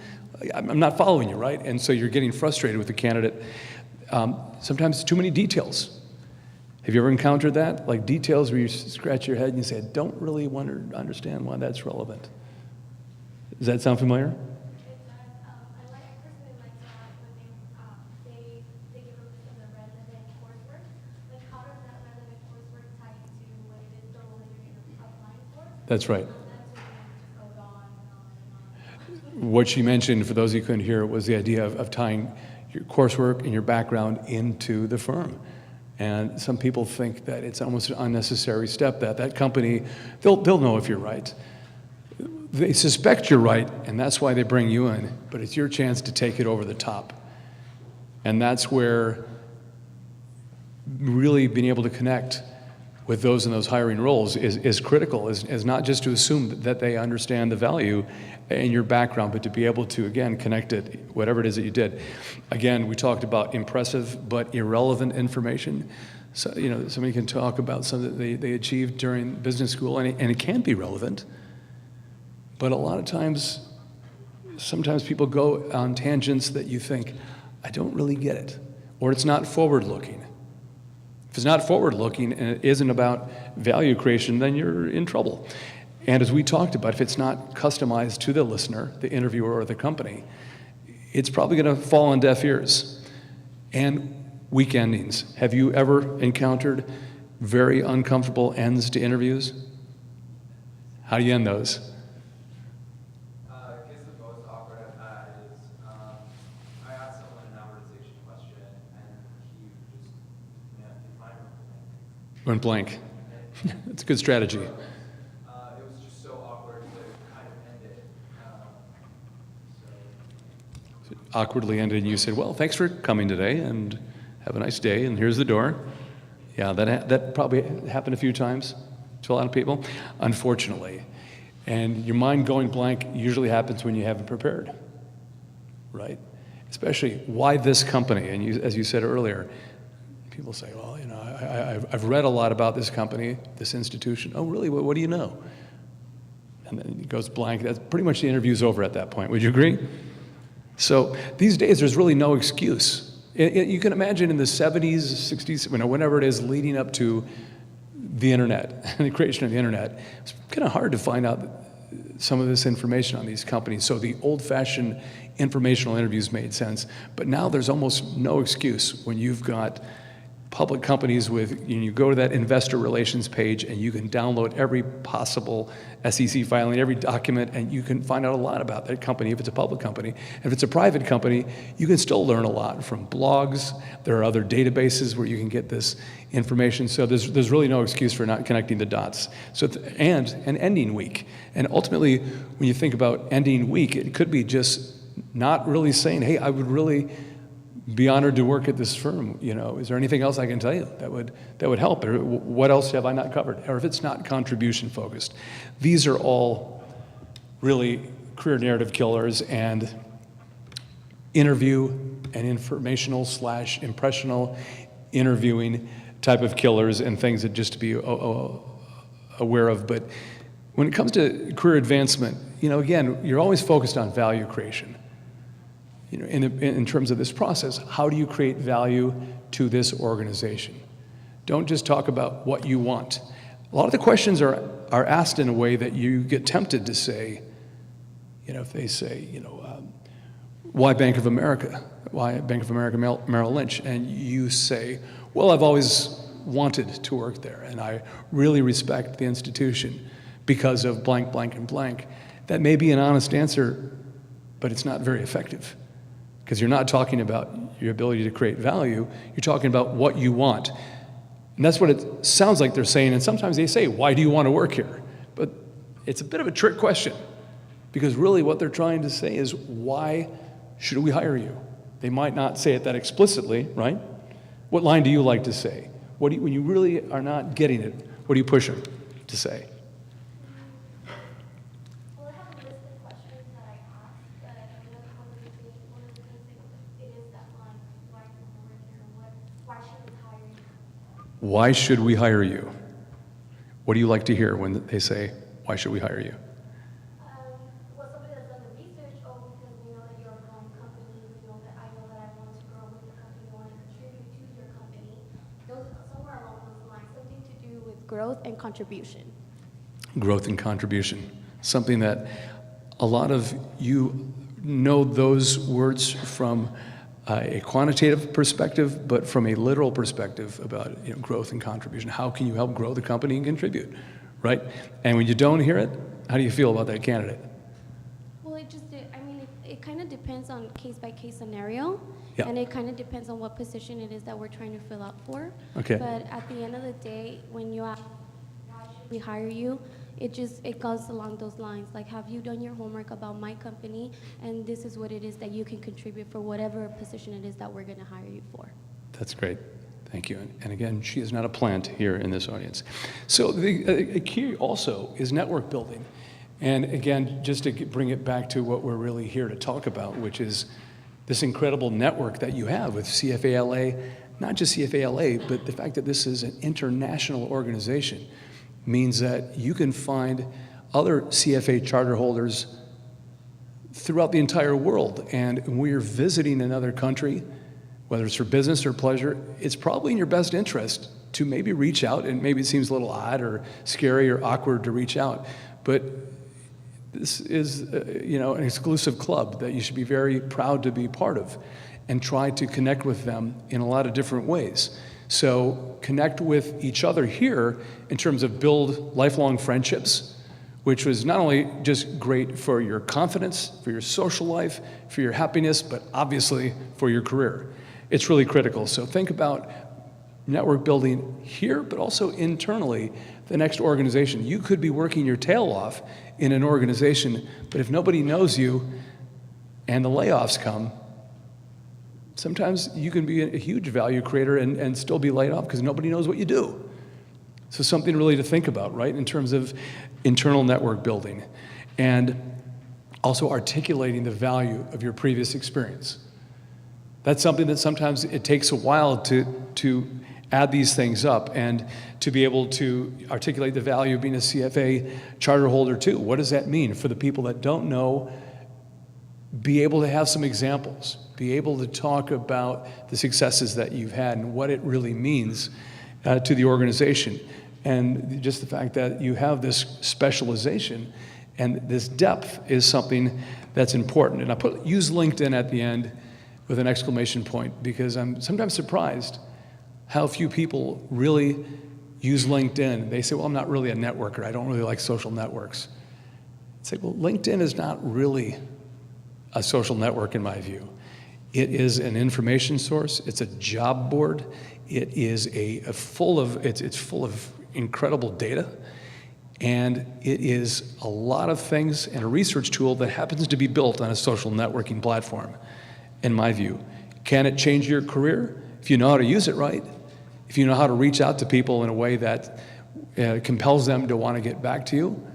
I'm not following you, right? And so you're getting frustrated with the candidate. Sometimes it's too many details. Have you ever encountered that? Like details where you scratch your head and you say, I don't really understand why that's relevant. Does that sound familiar? It does. I personally like when they give a list of the relevant coursework. Like, how does that relevant coursework tie into what it is the role that you're going to apply for? That's right. That's when it just goes on and on and on. What she mentioned, for those of you who couldn't hear, was the idea of tying your coursework and your background into the firm. And some people think that it's almost an unnecessary step, that company, they'll know if you're right. They suspect you're right, and that's why they bring you in, but it's your chance to take it over the top. And that's where really being able to connect with those in those hiring roles is critical, is not just to assume that they understand the value in your background, but to be able to, again, connect it, whatever it is that you did. Again, we talked about impressive but irrelevant information. So, somebody can talk about something that they achieved during business school, and it can be relevant. But a lot of times, sometimes people go on tangents that you think, I don't really get it, or it's not forward-looking. If it's not forward-looking and it isn't about value creation, then you're in trouble. And as we talked about, if it's not customized to the listener, the interviewer, or the company, it's probably going to fall on deaf ears. And weak endings. Have you ever encountered very uncomfortable ends to interviews? How do you end those? I guess the most awkward I've had is I asked someone an amortization question, and his mind Went blank. That's a good strategy. it was just so awkward to kind of end it. awkwardly ended and you said, well, thanks for coming today and have a nice day and here's the door. Yeah, that probably happened a few times to a lot of people, unfortunately. And your mind going blank usually happens when you haven't prepared, right? Especially, why this company? And you, as you said earlier, people say, well, you know, I've read a lot about this company, this institution. Oh, really? What do you know? And then it goes blank. That's pretty much the interview's over at that point. Would you agree? So these days, there's really no excuse. You can imagine in the 70s, 60s, whenever it is leading up to the internet, the creation of the internet, it's kind of hard to find out some of this information on these companies. So the old-fashioned informational interviews made sense, but now there's almost no excuse when you've got public companies with, you go to that investor relations page and you can download every possible SEC filing, every document, and you can find out a lot about that company if it's a public company. If it's a private company, you can still learn a lot from blogs. There are other databases where you can get this information. So there's really no excuse for not connecting the dots. So and an ending week. And ultimately, when you think about ending week, it could be just not really saying, hey, I would really be honored to work at this firm. You know, is there anything else I can tell you that would help? Or what else have I not covered? Or if it's not contribution focused. These are all really career narrative killers, and interview and informational / impressional interviewing type of killers and things that just to be aware of. But when it comes to career advancement, you know, again, you're always focused on value creation. You know, in terms of this process, how do you create value to this organization? Don't just talk about what you want. A lot of the questions are asked in a way that you get tempted to say, you know, if they say, you know, why Bank of America? Why Bank of America Merrill Lynch? And you say, well, I've always wanted to work there, and I really respect the institution because of blank, blank, and blank. That may be an honest answer, but it's not very effective. Because you're not talking about your ability to create value, you're talking about what you want. And that's what it sounds like they're saying, and sometimes they say, why do you want to work here? But it's a bit of a trick question, because really what they're trying to say is, why should we hire you? They might not say it that explicitly, right? What line do you like to say? When you really are not getting it, what do you push them to say? Well, I have a list of questions that I asked, but one of the things it is that line, why do you work here? Why should we hire you? Why should we hire you? What do you like to hear when they say, why should we hire you? Well, somebody that's done the research, because we know that you're a growing company, we know that I want to grow with the company, I want to contribute to your company. Those, somewhere along those lines, something to do with growth and contribution. Growth and contribution. Something that a lot of you know those words from a quantitative perspective, but from a literal perspective about, you know, growth and contribution. How can you help grow the company and contribute, right? And when you don't hear it, how do you feel about that candidate? Well, it kind of depends on case-by-case scenario, Yeah. and it kind of depends on what position it is that we're trying to fill out for. Okay. But at the end of the day, when you ask, why should we hire you, it goes along those lines. Like, have you done your homework about my company, and this is what it is that you can contribute for whatever position it is that we're going to hire you for. That's great. Thank you. And again, she is not a plant here in this audience. So the key also is network building. And again, just to bring it back to what we're really here to talk about, which is this incredible network that you have with CFA LA, not just CFA LA, but the fact that this is an international organization means that you can find other CFA charter holders throughout the entire world. And when you're visiting another country, whether it's for business or pleasure, it's probably in your best interest to maybe reach out, and maybe it seems a little odd or scary or awkward to reach out, but this is an exclusive club that you should be very proud to be part of, and try to connect with them in a lot of different ways. So connect with each other here in terms of build lifelong friendships, which was not only just great for your confidence, for your social life, for your happiness, but obviously for your career. It's really critical. So think about network building here, but also internally, the next organization. You could be working your tail off in an organization, but if nobody knows you, and the layoffs come, sometimes you can be a huge value creator and still be laid off because nobody knows what you do. So something really to think about, right, in terms of internal network building and also articulating the value of your previous experience. That's something that sometimes it takes a while to add these things up and to be able to articulate the value of being a CFA charter holder too. What does that mean for the people that don't know? Be able to have some examples, be able to talk about the successes that you've had and what it really means to the organization. And just the fact that you have this specialization and this depth is something that's important. And I use LinkedIn at the end with an exclamation point because I'm sometimes surprised how few people really use LinkedIn. They say, well, I'm not really a networker. I don't really like social networks. I say, well, LinkedIn is not really a social network in my view. It is an information source. It's a job board. It is it's full of incredible data. And it is a lot of things and a research tool that happens to be built on a social networking platform, in my view. Can it change your career? If you know how to use it right, if you know how to reach out to people in a way that compels them to want to get back to you.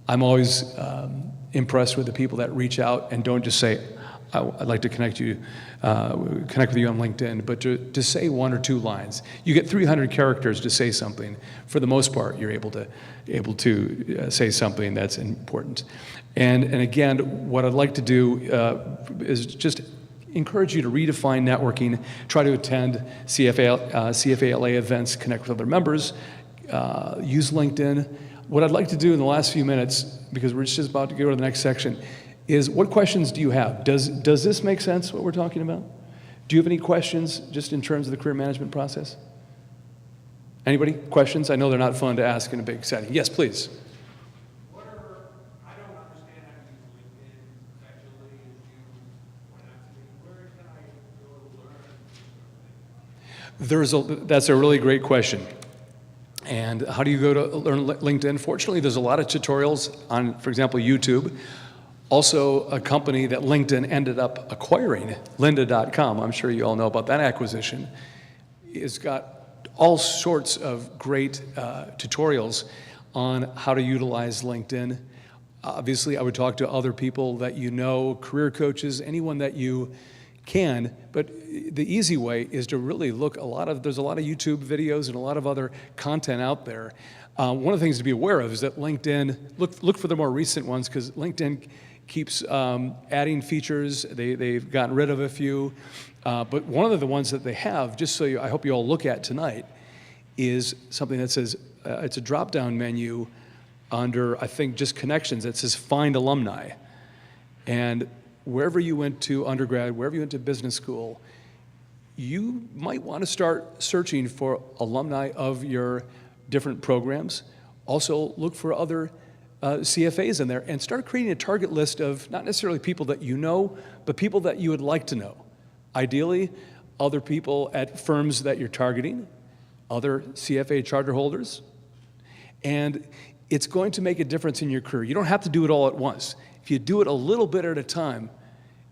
I'm always impressed with the people that reach out and don't just say, I'd like to connect with you on LinkedIn, but to say one or two lines. You get 300 characters to say something. For the most part, you're able to say something that's important. And again, what I'd like to do is just encourage you to redefine networking, try to attend CFA LA events, connect with other members, use LinkedIn. What I'd like to do in the last few minutes, because we're just about to go to the next section, is what questions do you have? Does this make sense, what we're talking about? Do you have any questions just in terms of the career management process? Anybody? Questions? I know they're not fun to ask in a big setting. Yes, please. I don't understand how to use LinkedIn effectively as you went out to me. Where can I go to learn? That's a really great question. And how do you go to learn LinkedIn? Fortunately, there's a lot of tutorials on, for example, YouTube. Also, a company that LinkedIn ended up acquiring, lynda.com, I'm sure you all know about that acquisition, has got all sorts of great tutorials on how to utilize LinkedIn. Obviously, I would talk to other people that you know, career coaches, anyone that you can, but the easy way is to really look there's a lot of YouTube videos and a lot of other content out there. One of the things to be aware of is that LinkedIn, look for the more recent ones because LinkedIn keeps adding features. They've gotten rid of a few. But one of the ones that they have, just so I hope you all look at tonight, is something that says, it's a drop-down menu under, I think, just connections that says Find Alumni. And wherever you went to undergrad, wherever you went to business school, you might want to start searching for alumni of your different programs. Also, look for other CFAs in there and start creating a target list of not necessarily people that you know, but people that you would like to know. Ideally, other people at firms that you're targeting, other CFA charter holders, and it's going to make a difference in your career. You don't have to do it all at once. If you do it a little bit at a time,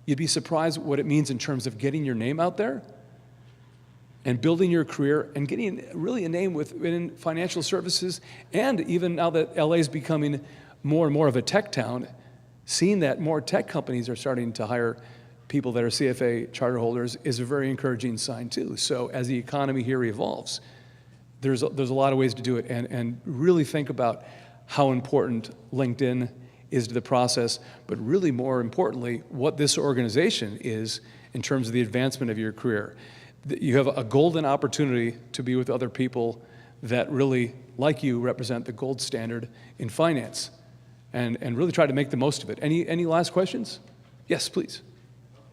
you'd be surprised what it means in terms of getting your name out there and building your career and getting really a name within financial services. And even now that LA is becoming more and more of a tech town, seeing that more tech companies are starting to hire people that are CFA charter holders is a very encouraging sign too. So as the economy here evolves, there's a lot of ways to do it, and really think about how important LinkedIn is to the process, but really more importantly, what this organization is in terms of the advancement of your career. You have a golden opportunity to be with other people that really, like you, represent the gold standard in finance, and really try to make the most of it. Any last questions? Yes, please.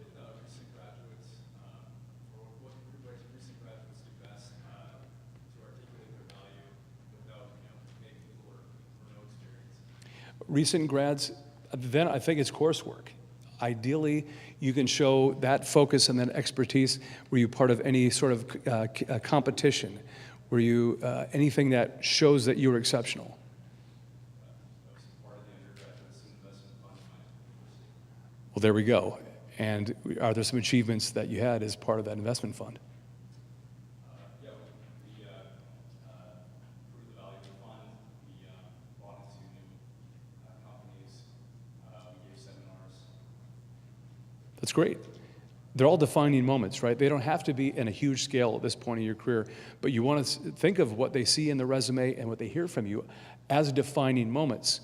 Recent graduates, or what recent graduates do best to articulate their value without, making people work for no experience? Recent grads, then I think it's coursework. Ideally, you can show that focus and that expertise. Were you part of any sort of competition? Were you anything that shows that you were exceptional? Part of the undergraduate investment fund. Well, there we go. And are there some achievements that you had as part of that investment fund? Yeah, we improved the value of the fund. We bought into new companies. We gave seminars. That's great. They're all defining moments, right? They don't have to be in a huge scale at this point in your career, but you want to think of what they see in the resume and what they hear from you as defining moments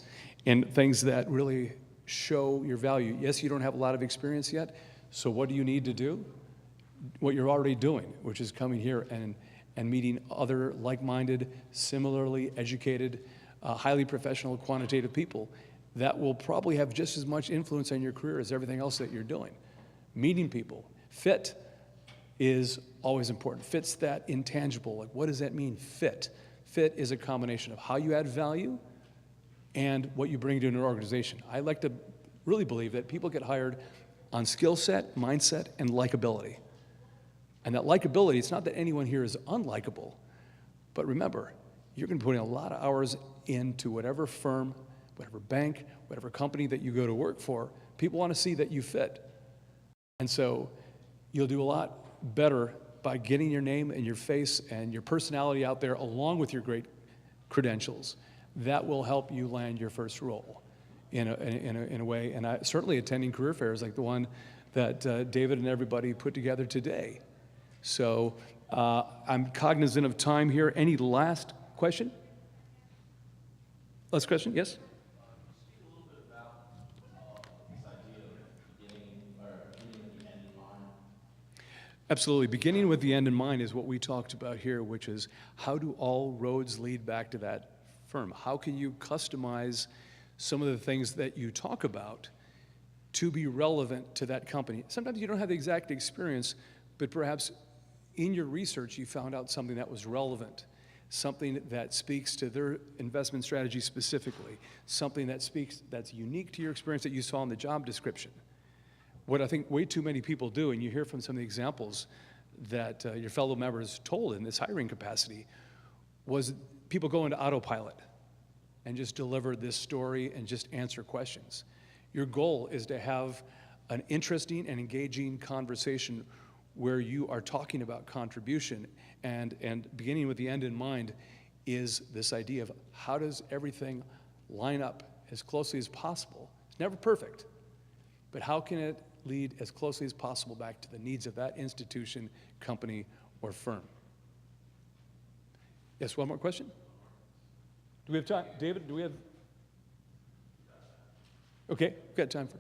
and things that really show your value. Yes, you don't have a lot of experience yet, so what do you need to do? What you're already doing, which is coming here and meeting other like-minded, similarly educated, highly professional, quantitative people that will probably have just as much influence on your career as everything else that you're doing. Meeting people. Fit is always important. Fit's that intangible. Like, what does that mean, fit? Fit is a combination of how you add value and what you bring to an organization. I like to really believe that people get hired on skill set, mindset, and likability. And that likability, it's not that anyone here is unlikable, but remember, you're going to put in a lot of hours into whatever firm, whatever bank, whatever company that you go to work for. People want to see that you fit. And so you'll do a lot better by getting your name and your face and your personality out there along with your great credentials. That will help you land your first role in a way. And certainly attending career fairs like the one that David and everybody put together today. So I'm cognizant of time here. Any last question? Last question, yes? Absolutely. Beginning with the end in mind is what we talked about here, which is how do all roads lead back to that firm? How can you customize some of the things that you talk about to be relevant to that company? Sometimes you don't have the exact experience, but perhaps in your research you found out something that was relevant, something that speaks to their investment strategy specifically, something that's unique to your experience that you saw in the job description. What I think way too many people do, and you hear from some of the examples that your fellow members told in this hiring capacity, was people go into autopilot and just deliver this story and just answer questions. Your goal is to have an interesting and engaging conversation where you are talking about contribution, and beginning with the end in mind is this idea of how does everything line up as closely as possible. It's never perfect, but how can it lead as closely as possible back to the needs of that institution, company, or firm? Yes, one more question? Do we have time? David, do we have? Okay, we've got time for.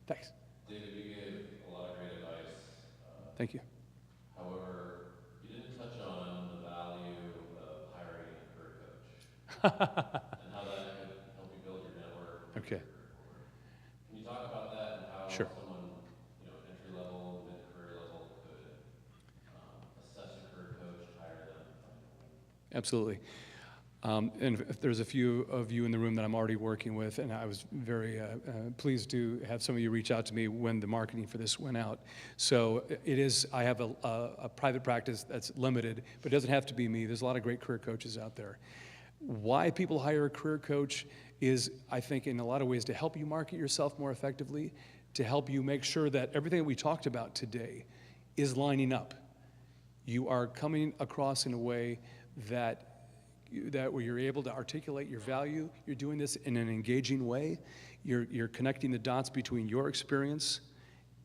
Thanks. David, you gave a lot of great advice. Thank you. However, you didn't touch on the value of hiring a career coach and how that could help you build your network. Okay. Can you talk about that and how Sure. someone, entry level, mid-career level could assess a career coach, hire them? Absolutely. And if there's a few of you in the room that I'm already working with, and I was very pleased to have some of you reach out to me when the marketing for this went out. So it is, I have a private practice that's limited, but it doesn't have to be me. There's a lot of great career coaches out there. Why people hire a career coach is, I think, in a lot of ways to help you market yourself more effectively, to help you make sure that everything that we talked about today is lining up. You are coming across in a way that where you're able to articulate your value, you're doing this in an engaging way, you're connecting the dots between your experience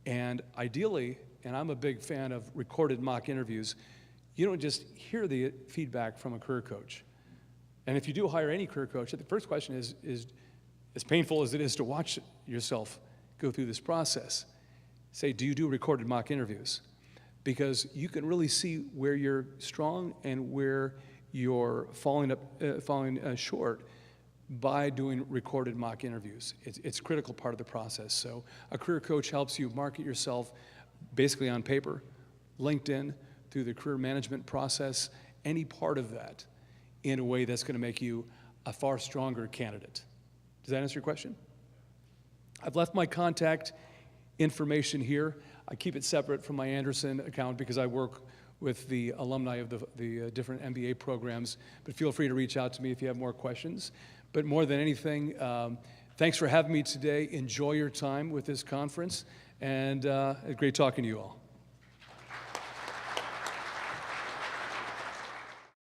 and ideally, and I'm a big fan of recorded mock interviews, you don't just hear the feedback from a career coach. And if you do hire any career coach, the first question is as painful as it is to watch yourself go through this process, say, do you do recorded mock interviews? Because you can really see where you're strong and where you're falling short by doing recorded mock interviews. It's a critical part of the process. So a career coach helps you market yourself basically on paper, LinkedIn, through the career management process, any part of that in a way that's going to make you a far stronger candidate. Does that answer your question? I've left my contact information here. I keep it separate from my Anderson account because I work with the alumni of the different MBA programs, but feel free to reach out to me if you have more questions. But more than anything, thanks for having me today. Enjoy your time with this conference, and great talking to you all.